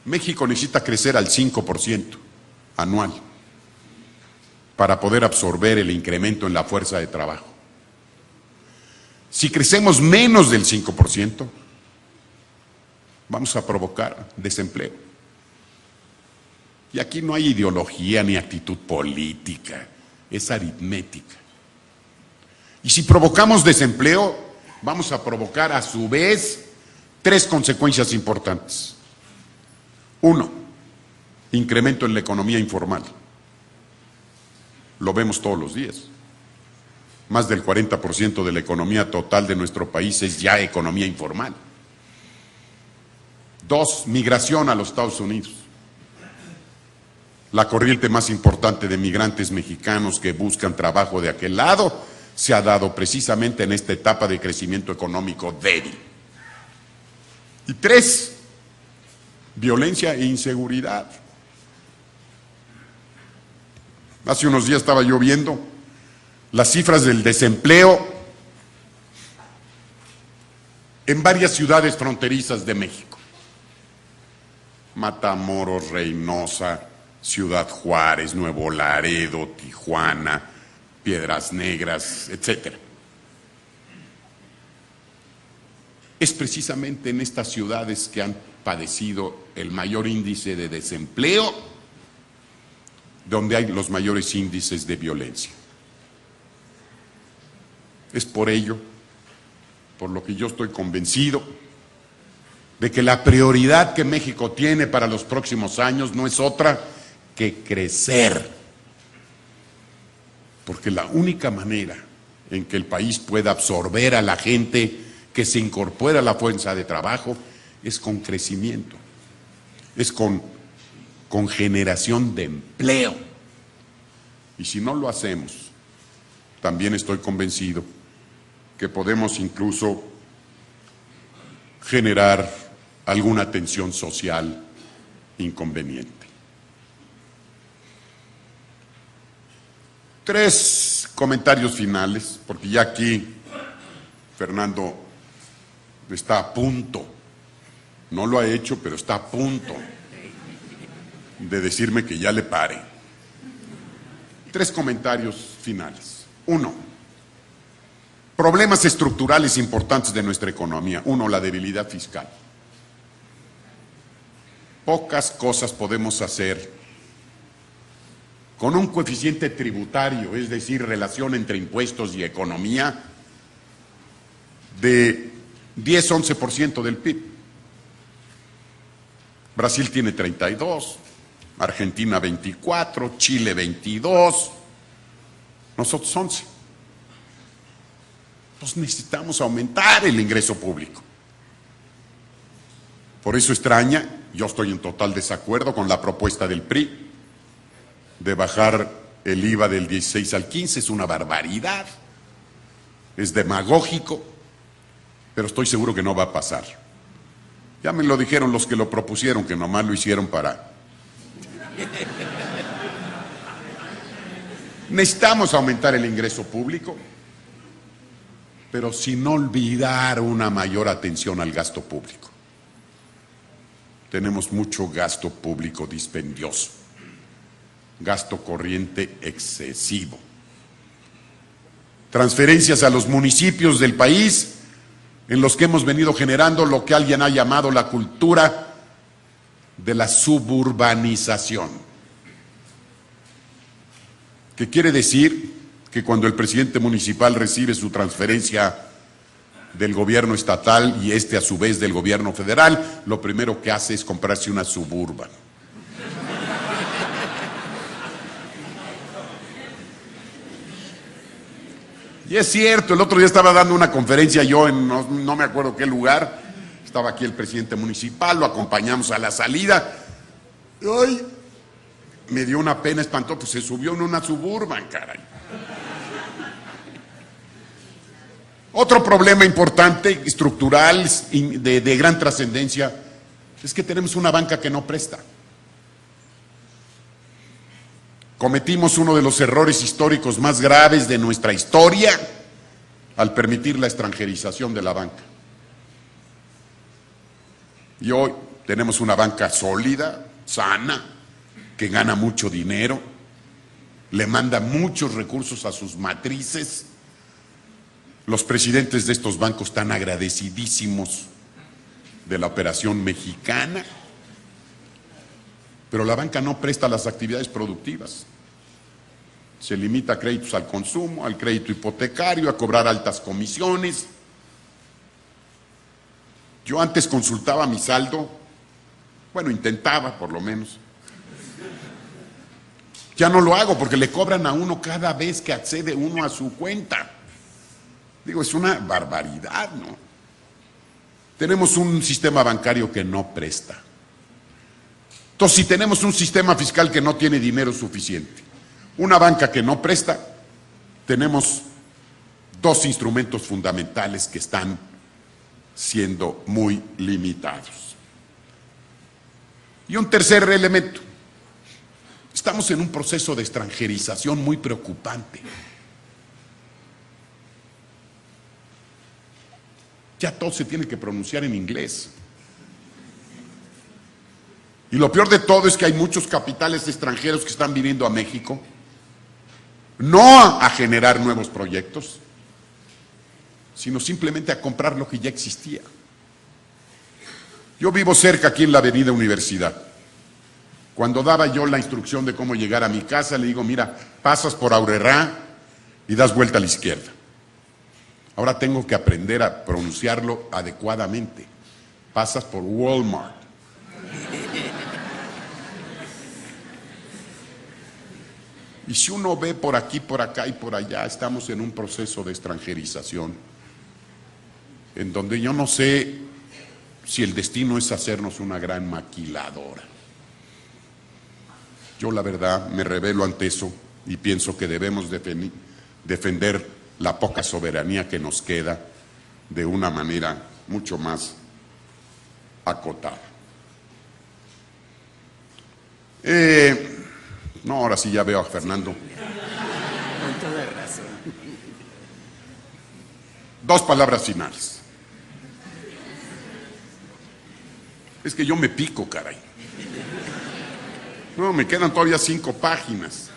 México necesita crecer al 5% anual para poder absorber el incremento en la fuerza de trabajo. Si crecemos menos del 5%, vamos a provocar desempleo. Y aquí no hay ideología ni actitud política, es aritmética. Y si provocamos desempleo, vamos a provocar a su vez tres consecuencias importantes. Uno, incremento en la economía informal. Lo vemos todos los días. Más del 40% de la economía total de nuestro país es ya economía informal. 2, migración a los Estados Unidos. La corriente más importante de migrantes mexicanos que buscan trabajo de aquel lado se ha dado precisamente en esta etapa de crecimiento económico débil. Y 3, violencia e inseguridad. Hace unos días estaba yo viendo las cifras del desempleo en varias ciudades fronterizas de México. Matamoros, Reynosa, Ciudad Juárez, Nuevo Laredo, Tijuana, Piedras Negras, etc. Es precisamente en estas ciudades que han padecido el mayor índice de desempleo, donde hay los mayores índices de violencia. Es por ello, por lo que yo estoy convencido de que la prioridad que México tiene para los próximos años no es otra que crecer. Porque la única manera en que el país pueda absorber a la gente que se incorpora a la fuerza de trabajo es con crecimiento, es con generación de empleo. Y si no lo hacemos, también estoy convencido que podemos incluso generar alguna tensión social inconveniente. 3 comentarios finales, porque ya aquí Fernando está a punto, no lo ha hecho, pero está a punto de decirme que ya le pare. 3 comentarios finales. 1, problemas estructurales importantes de nuestra economía. 1, la debilidad fiscal. Pocas cosas podemos hacer con un coeficiente tributario, es decir, relación entre impuestos y economía, de 10-11% del PIB. Brasil tiene 32, Argentina 24, Chile 22, nosotros 11. Pues necesitamos aumentar el ingreso público. Por eso extraña, yo estoy en total desacuerdo con la propuesta del PRI de bajar el IVA del 16 al 15, es una barbaridad, es demagógico, pero estoy seguro que no va a pasar. Ya me lo dijeron los que lo propusieron, que nomás lo hicieron para... Necesitamos aumentar el ingreso público, pero sin olvidar una mayor atención al gasto público. Tenemos mucho gasto público dispendioso, gasto corriente excesivo. Transferencias a los municipios del país en los que hemos venido generando lo que alguien ha llamado la cultura de la suburbanización. ¿Qué quiere decir? Que cuando el presidente municipal recibe su transferencia del gobierno estatal y este a su vez del gobierno federal, lo primero que hace es comprarse una Suburban. Y es cierto, el otro día estaba dando una conferencia yo en no me acuerdo qué lugar, estaba aquí el presidente municipal, lo acompañamos a la salida, y hoy me dio una pena espantosa, pues se subió en una Suburban, caray. Otro problema importante, estructural, de gran trascendencia, es que tenemos una banca que no presta. Cometimos uno de los errores históricos más graves de nuestra historia al permitir la extranjerización de la banca. Y hoy tenemos una banca sólida, sana, que gana mucho dinero, le manda muchos recursos a sus matrices. Los presidentes de estos bancos están agradecidísimos de la operación mexicana, pero la banca no presta las actividades productivas. Se limita a créditos al consumo, al crédito hipotecario, a cobrar altas comisiones. Yo antes consultaba mi saldo, bueno, intentaba por lo menos. Ya no lo hago porque le cobran a uno cada vez que accede uno a su cuenta. Digo, es una barbaridad, ¿no? Tenemos un sistema bancario que no presta. Entonces, si tenemos un sistema fiscal que no tiene dinero suficiente, una banca que no presta, tenemos dos instrumentos fundamentales que están siendo muy limitados. Y un tercer elemento, estamos en un proceso de extranjerización muy preocupante. Ya todo se tiene que pronunciar en inglés. Y lo peor de todo es que hay muchos capitales extranjeros que están viniendo a México, no a generar nuevos proyectos, sino simplemente a comprar lo que ya existía. Yo vivo cerca aquí en la Avenida Universidad. Cuando daba yo la instrucción de cómo llegar a mi casa, le digo, mira, pasas por Aurrerá y das vuelta a la izquierda. Ahora tengo que aprender a pronunciarlo adecuadamente. Pasas por Walmart. Y si uno ve por aquí, por acá y por allá, estamos en un proceso de extranjerización, en donde yo no sé si el destino es hacernos una gran maquiladora. Yo la verdad me rebelo ante eso y pienso que debemos defender la poca soberanía que nos queda de una manera mucho más acotada. No, ahora sí ya veo a Fernando. Con toda razón. Dos palabras finales. Es que yo me pico, caray. No, me quedan todavía 5 páginas.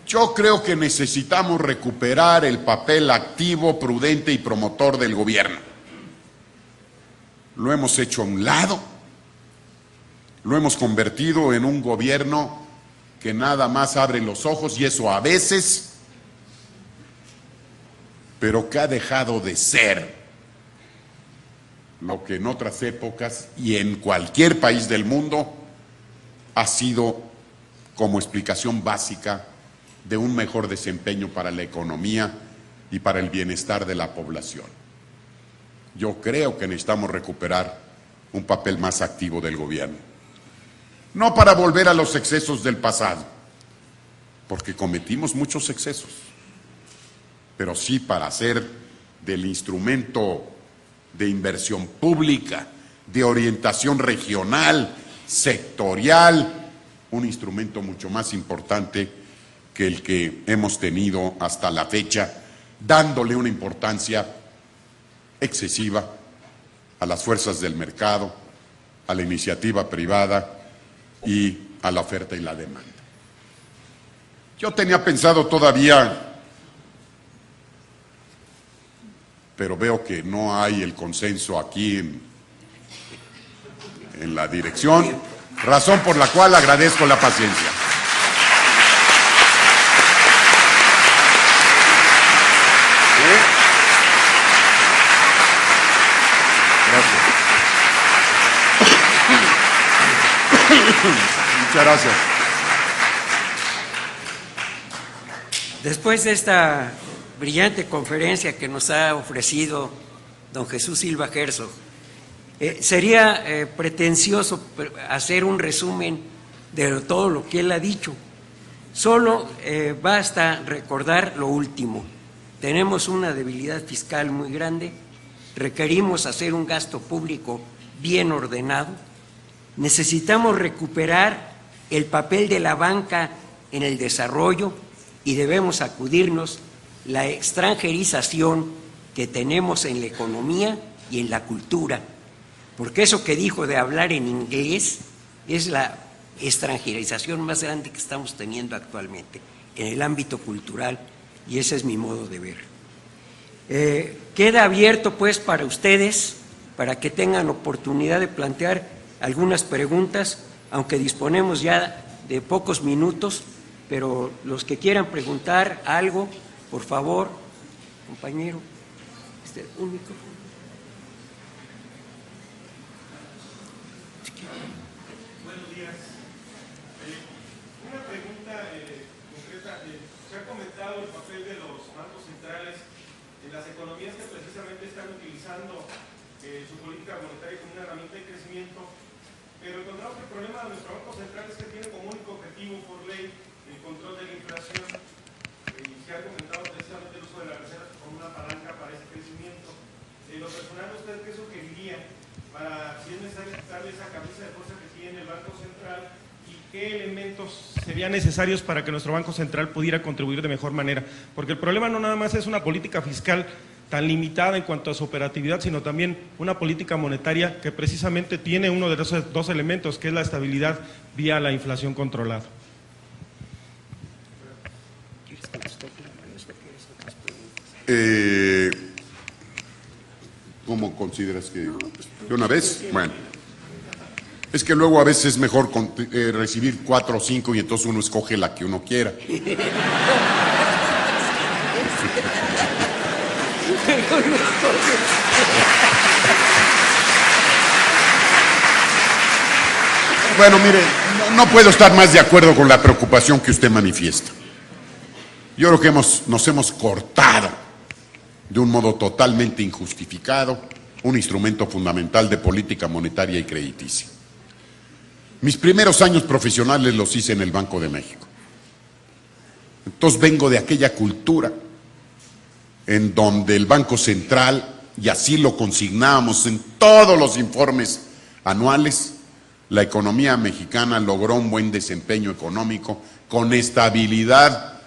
Yo creo que necesitamos recuperar el papel activo, prudente y promotor del gobierno. Lo hemos hecho a un lado, lo hemos convertido en un gobierno que nada más abre los ojos, y eso a veces, pero que ha dejado de ser lo que en otras épocas y en cualquier país del mundo ha sido como explicación básica de un mejor desempeño para la economía y para el bienestar de la población. Yo creo que necesitamos recuperar un papel más activo del gobierno. No para volver a los excesos del pasado, porque cometimos muchos excesos, pero sí para hacer del instrumento de inversión pública, de orientación regional, sectorial, un instrumento mucho más importante que el que hemos tenido hasta la fecha, dándole una importancia excesiva a las fuerzas del mercado, a la iniciativa privada y a la oferta y la demanda. Yo tenía pensado todavía, pero veo que no hay el consenso aquí en la dirección, razón por la cual agradezco la paciencia. Gracias. Muchas gracias. Después de esta brillante conferencia que nos ha ofrecido don Jesús Silva Herzog, sería pretencioso hacer un resumen de todo lo que él ha dicho. Solo basta recordar lo último. Tenemos una debilidad fiscal muy grande, requerimos hacer un gasto público bien ordenado, necesitamos recuperar el papel de la banca en el desarrollo y debemos acudirnos la extranjerización que tenemos en la economía y en la cultura, porque eso que dijo de hablar en inglés es la extranjerización más grande que estamos teniendo actualmente en el ámbito cultural, y ese es mi modo de ver. Queda abierto pues para ustedes, para que tengan oportunidad de plantear algunas preguntas, aunque disponemos ya de pocos minutos, pero los que quieran preguntar algo, por favor, compañero, un micrófono. Buenos días. Una pregunta concreta. Se ha comentado el papel de los bancos centrales en las economías que precisamente están utilizando su política monetaria como una herramienta de crecimiento, pero encontramos que el problema de nuestro Banco Central es que tiene como único objetivo por ley el control de la inflación. Se ha comentado precisamente el uso de las reservas como una palanca para ese crecimiento. En lo personal, ¿usted qué sugeriría para, si es necesario, quitarle esa camisa de fuerza que tiene el Banco Central? ¿Qué elementos serían necesarios para que nuestro Banco Central pudiera contribuir de mejor manera? Porque el problema no nada más es una política fiscal tan limitada en cuanto a su operatividad, sino también una política monetaria que precisamente tiene uno de esos dos elementos, que es la estabilidad vía la inflación controlada. ¿Cómo consideras que de una vez? Bueno, es que luego a veces es mejor recibir 4 o 5 y entonces uno escoge la que uno quiera. Bueno, mire, no puedo estar más de acuerdo con la preocupación que usted manifiesta. Yo creo que nos hemos cortado de un modo totalmente injustificado un instrumento fundamental de política monetaria y crediticia. Mis primeros años profesionales los hice en el Banco de México. Entonces vengo de aquella cultura en donde el Banco Central, y así lo consignábamos en todos los informes anuales, la economía mexicana logró un buen desempeño económico con estabilidad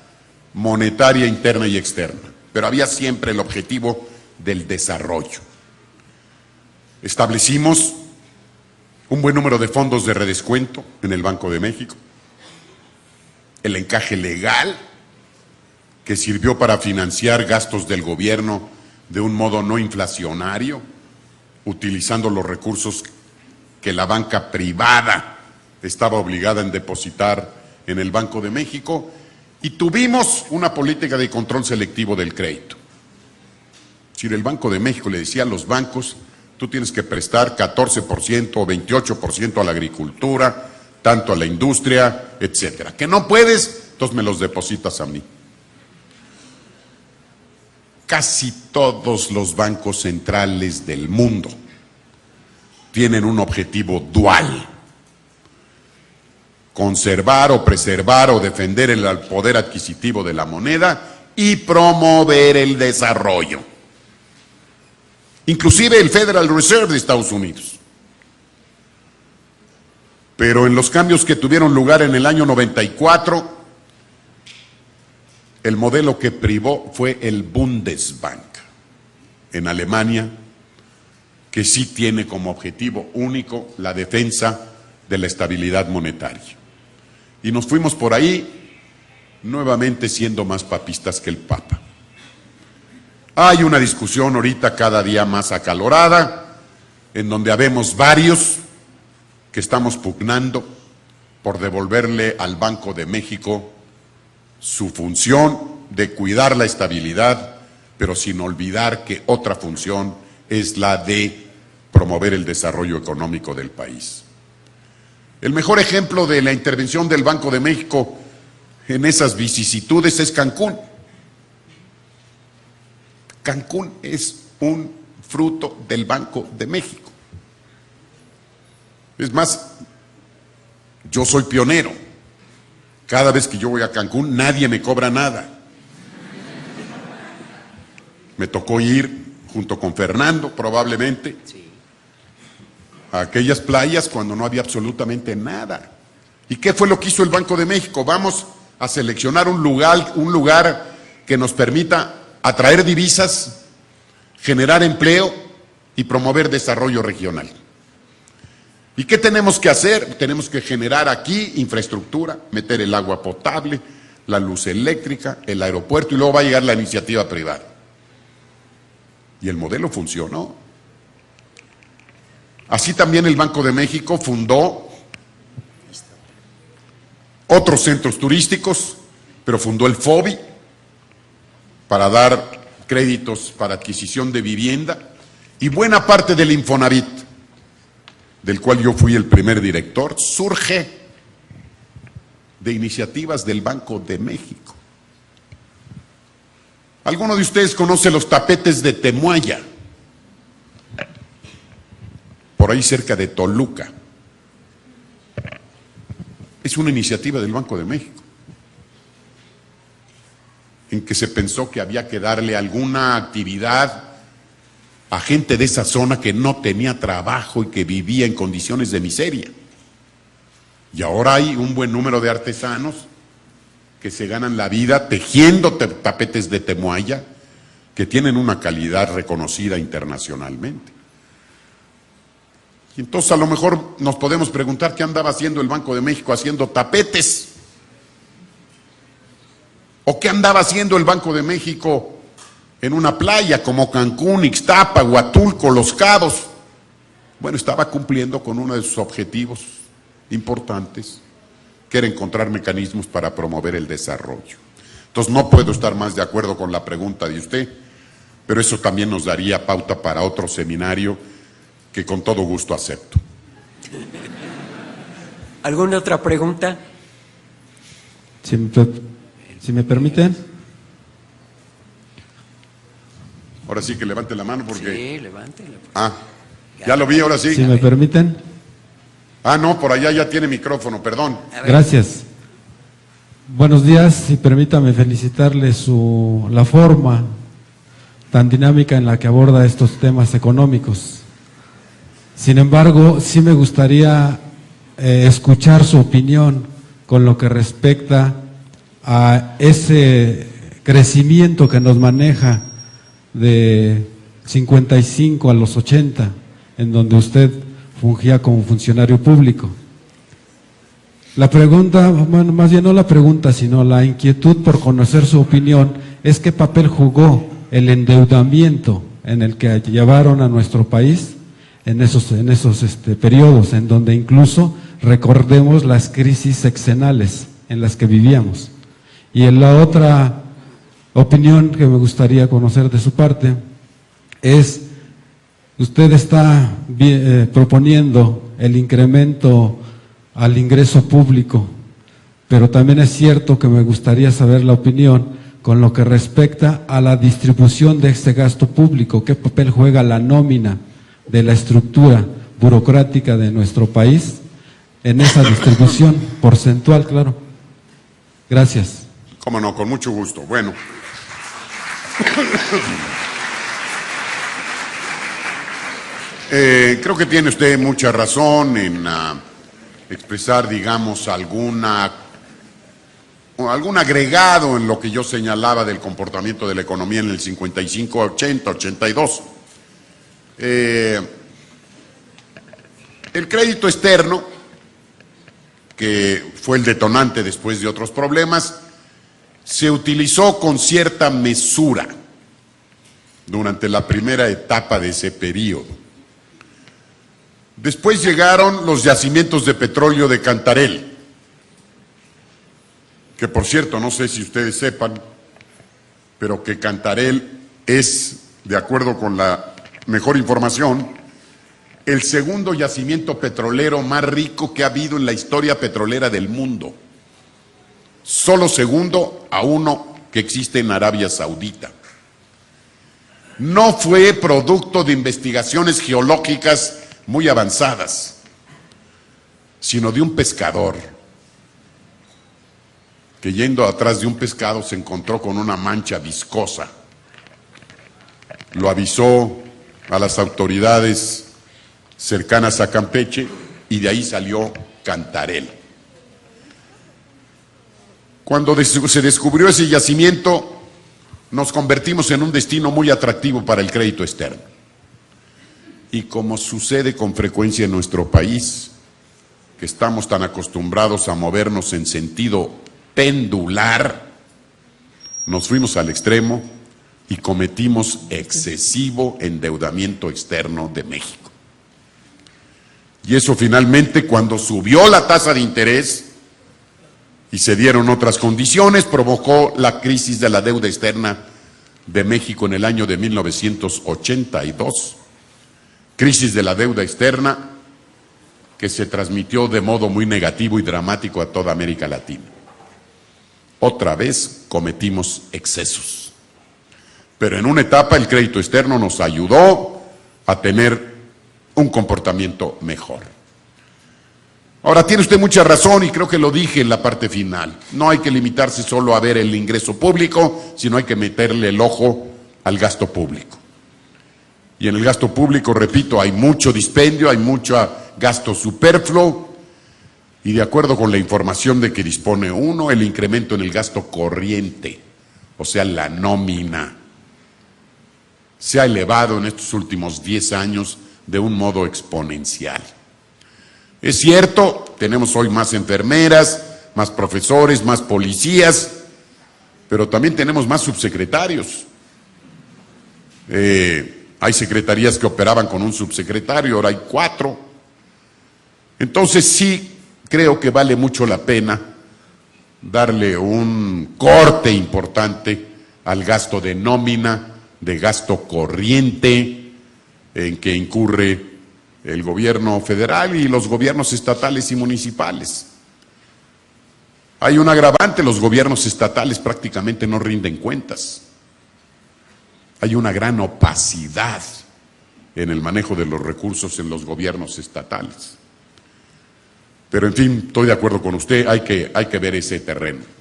monetaria interna y externa, pero había siempre el objetivo del desarrollo. Establecimos un buen número de fondos de redescuento en el Banco de México, el encaje legal que sirvió para financiar gastos del gobierno de un modo no inflacionario, utilizando los recursos que la banca privada estaba obligada en depositar en el Banco de México, y tuvimos una política de control selectivo del crédito. Es decir, el Banco de México le decía a los bancos: tú tienes que prestar 14% o 28% a la agricultura, tanto a la industria, etcétera. Que no puedes, entonces me los depositas a mí. Casi todos los bancos centrales del mundo tienen un objetivo dual: conservar o preservar o defender el poder adquisitivo de la moneda y promover el desarrollo. Inclusive el Federal Reserve de Estados Unidos. Pero en los cambios que tuvieron lugar en el año 94, el modelo que privó fue el Bundesbank en Alemania, que sí tiene como objetivo único la defensa de la estabilidad monetaria. Y nos fuimos por ahí nuevamente siendo más papistas que el Papa. Hay una discusión ahorita cada día más acalorada, en donde habemos varios que estamos pugnando por devolverle al Banco de México su función de cuidar la estabilidad, pero sin olvidar que otra función es la de promover el desarrollo económico del país. El mejor ejemplo de la intervención del Banco de México en esas vicisitudes es Cancún. Cancún es un fruto del Banco de México. Es más, yo soy pionero. Cada vez que yo voy a Cancún, nadie me cobra nada. Me tocó ir junto con Fernando, probablemente, a aquellas playas cuando no había absolutamente nada. ¿Y qué fue lo que hizo el Banco de México? Vamos a seleccionar un lugar que nos permita atraer divisas, generar empleo y promover desarrollo regional. ¿Y qué tenemos que hacer? Tenemos que generar aquí infraestructura, meter el agua potable, la luz eléctrica, el aeropuerto, y luego va a llegar la iniciativa privada. Y el modelo funcionó. Así también el Banco de México fundó otros centros turísticos, pero fundó el FOBI para dar créditos para adquisición de vivienda, y buena parte del Infonavit, del cual yo fui el primer director, surge de iniciativas del Banco de México. ¿Alguno de ustedes conoce los tapetes de Temuaya? Por ahí cerca de Toluca. Es una iniciativa del Banco de México, en que se pensó que había que darle alguna actividad a gente de esa zona que no tenía trabajo y que vivía en condiciones de miseria. Y ahora hay un buen número de artesanos que se ganan la vida tejiendo tapetes de Temuaya, que tienen una calidad reconocida internacionalmente. Y entonces a lo mejor nos podemos preguntar qué andaba haciendo el Banco de México haciendo tapetes. ¿O qué andaba haciendo el Banco de México en una playa como Cancún, Ixtapa, Huatulco, Los Cabos? Bueno, estaba cumpliendo con uno de sus objetivos importantes, que era encontrar mecanismos para promover el desarrollo. Entonces no puedo estar más de acuerdo con la pregunta de usted, pero eso también nos daría pauta para otro seminario que con todo gusto acepto. ¿Alguna otra pregunta? Si me permiten. Ahora sí que levante la mano porque... Sí, levántela. Ah, ya lo vi, ahora sí. Si me permiten. Ah, no, por allá ya tiene micrófono, perdón. Gracias. Buenos días y permítame felicitarle la forma tan dinámica en la que aborda estos temas económicos. Sin embargo, sí me gustaría escuchar su opinión con lo que respecta a ese crecimiento que nos maneja de 55 a los 80, en donde usted fungía como funcionario público. La pregunta, bueno, más bien no la pregunta, sino la inquietud por conocer su opinión, es qué papel jugó el endeudamiento en el que llevaron a nuestro país en esos periodos, en donde incluso recordemos las crisis sexenales en las que vivíamos. Y en la otra opinión que me gustaría conocer de su parte es, usted está proponiendo el incremento al ingreso público, pero también es cierto que me gustaría saber la opinión con lo que respecta a la distribución de este gasto público. ¿Qué papel juega la nómina de la estructura burocrática de nuestro país en esa distribución porcentual, claro? Gracias. Cómo no, con mucho gusto. Bueno. Creo que tiene usted mucha razón en expresar, digamos, algún agregado en lo que yo señalaba del comportamiento de la economía en el 55, 80, 82. El crédito externo, que fue el detonante después de otros problemas, se utilizó con cierta mesura durante la primera etapa de ese periodo. Después llegaron los yacimientos de petróleo de Cantarell, que por cierto, no sé si ustedes sepan, pero que Cantarell es, de acuerdo con la mejor información, el segundo yacimiento petrolero más rico que ha habido en la historia petrolera del mundo. Solo segundo a uno que existe en Arabia Saudita. No fue producto de investigaciones geológicas muy avanzadas, sino de un pescador que, yendo atrás de un pescado, se encontró con una mancha viscosa. Lo avisó a las autoridades cercanas a Campeche y de ahí salió Cantarell. Cuando se descubrió ese yacimiento, nos convertimos en un destino muy atractivo para el crédito externo. Y como sucede con frecuencia en nuestro país, que estamos tan acostumbrados a movernos en sentido pendular, nos fuimos al extremo y cometimos excesivo endeudamiento externo de México. Y eso finalmente, cuando subió la tasa de interés y se dieron otras condiciones, provocó la crisis de la deuda externa de México en el año de 1982. Crisis de la deuda externa que se transmitió de modo muy negativo y dramático a toda América Latina. Otra vez cometimos excesos. Pero en una etapa el crédito externo nos ayudó a tener un comportamiento mejor. Ahora, tiene usted mucha razón y creo que lo dije en la parte final. No hay que limitarse solo a ver el ingreso público, sino hay que meterle el ojo al gasto público. Y en el gasto público, repito, hay mucho dispendio, hay mucho gasto superfluo, y de acuerdo con la información de que dispone uno, el incremento en el gasto corriente, o sea, la nómina, se ha elevado en estos últimos 10 años de un modo exponencial. Es cierto, tenemos hoy más enfermeras, más profesores, más policías, pero también tenemos más subsecretarios. Hay secretarías que operaban con un subsecretario, ahora hay 4. Entonces sí creo que vale mucho la pena darle un corte importante al gasto de nómina, de gasto corriente en que incurre el gobierno federal y los gobiernos estatales y municipales. Hay un agravante, los gobiernos estatales prácticamente no rinden cuentas. Hay una gran opacidad en el manejo de los recursos en los gobiernos estatales. Pero en fin, estoy de acuerdo con usted, hay que ver ese terreno.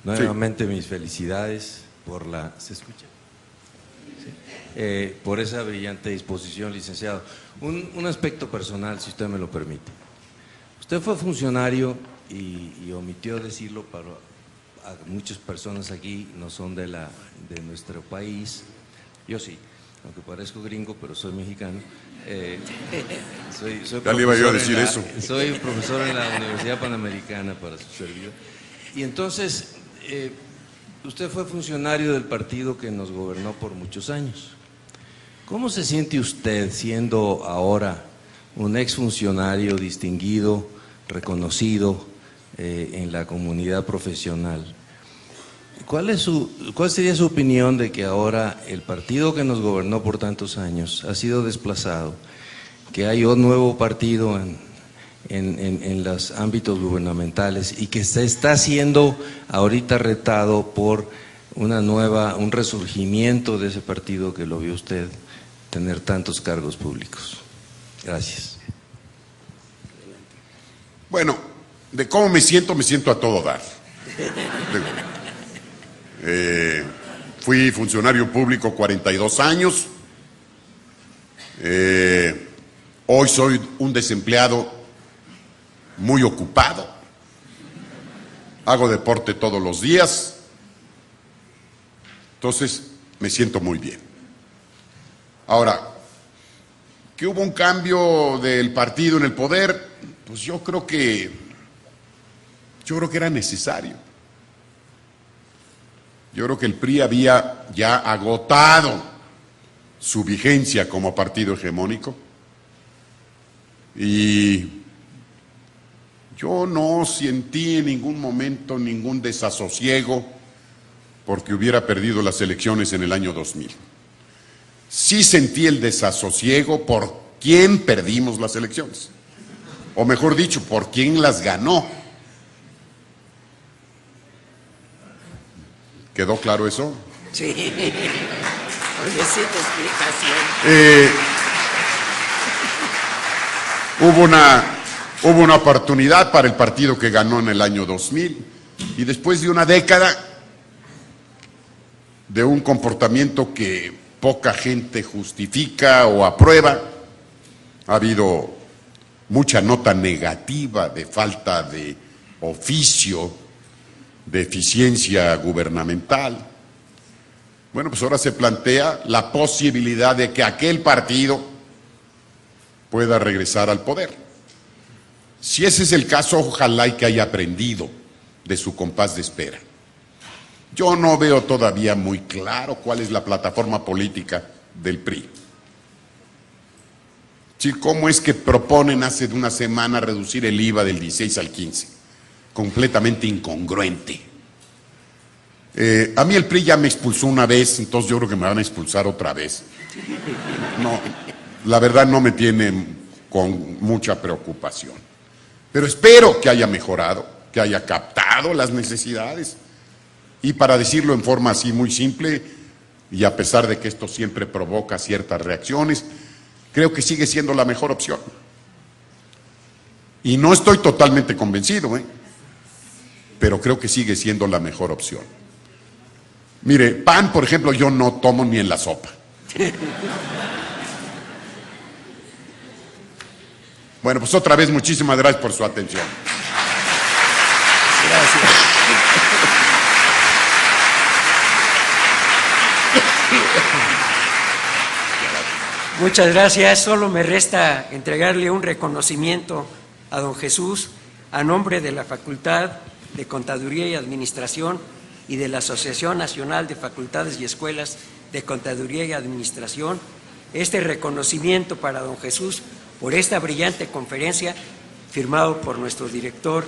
Nuevamente mis felicidades por la... ¿Se escucha? Sí. Por esa brillante disposición, licenciado. Un aspecto personal, si usted me lo permite. Usted fue funcionario y omitió decirlo, para muchas personas aquí no son de nuestro país. Yo sí, aunque parezco gringo, pero soy mexicano. Ya le iba yo a decir eso. Soy profesor en la Universidad Panamericana para su servidor. Y entonces, usted fue funcionario del partido que nos gobernó por muchos años. ¿Cómo se siente usted siendo ahora un exfuncionario distinguido, reconocido en la comunidad profesional? ¿Cuál sería su opinión de que ahora el partido que nos gobernó por tantos años ha sido desplazado, que hay un nuevo partido en los ámbitos gubernamentales y que se está siendo ahorita retado por un resurgimiento de ese partido que lo vio usted tener tantos cargos públicos? Gracias. Bueno, de cómo me siento a todo dar. Fui funcionario público 42 años. Hoy soy un desempleado muy ocupado. Hago deporte todos los días. Entonces, me siento muy bien. Ahora, que hubo un cambio del partido en el poder, pues yo creo que era necesario. Yo creo que el PRI había ya agotado su vigencia como partido hegemónico y yo no sentí en ningún momento ningún desasosiego porque hubiera perdido las elecciones en el año 2000. Sí sentí el desasosiego por quién perdimos las elecciones, o mejor dicho, por quién las ganó. ¿Quedó claro eso? Sí. Necesito explicación. Hubo una oportunidad para el partido que ganó en el año 2000 y después de una década de un comportamiento que poca gente justifica o aprueba, ha habido mucha nota negativa de falta de oficio, de eficiencia gubernamental. Bueno, pues ahora se plantea la posibilidad de que aquel partido pueda regresar al poder. Si ese es el caso, ojalá y que haya aprendido de su compás de espera. Yo no veo todavía muy claro cuál es la plataforma política del PRI. Sí, ¿cómo es que proponen hace una semana reducir el IVA del 16 al 15? Completamente incongruente. A mí el PRI ya me expulsó una vez, entonces yo creo que me van a expulsar otra vez. la verdad no me tiene con mucha preocupación. Pero espero que haya mejorado, que haya captado las necesidades. Y para decirlo en forma así muy simple, y a pesar de que esto siempre provoca ciertas reacciones, creo que sigue siendo la mejor opción. Y no estoy totalmente convencido, pero creo que sigue siendo la mejor opción. Mire, pan, por ejemplo, yo no tomo ni en la sopa. Bueno, pues otra vez muchísimas gracias por su atención. Gracias. Muchas gracias. Solo me resta entregarle un reconocimiento a don Jesús a nombre de la Facultad de Contaduría y Administración y de la Asociación Nacional de Facultades y Escuelas de Contaduría y Administración. Este reconocimiento para don Jesús por esta brillante conferencia, firmado por nuestro director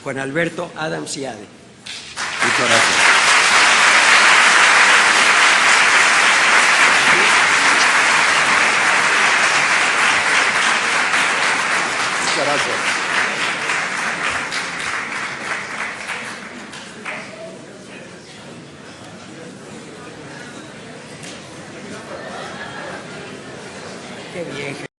Juan Alberto Adams Ciade. Muchas gracias. Muchas gracias. Qué bien.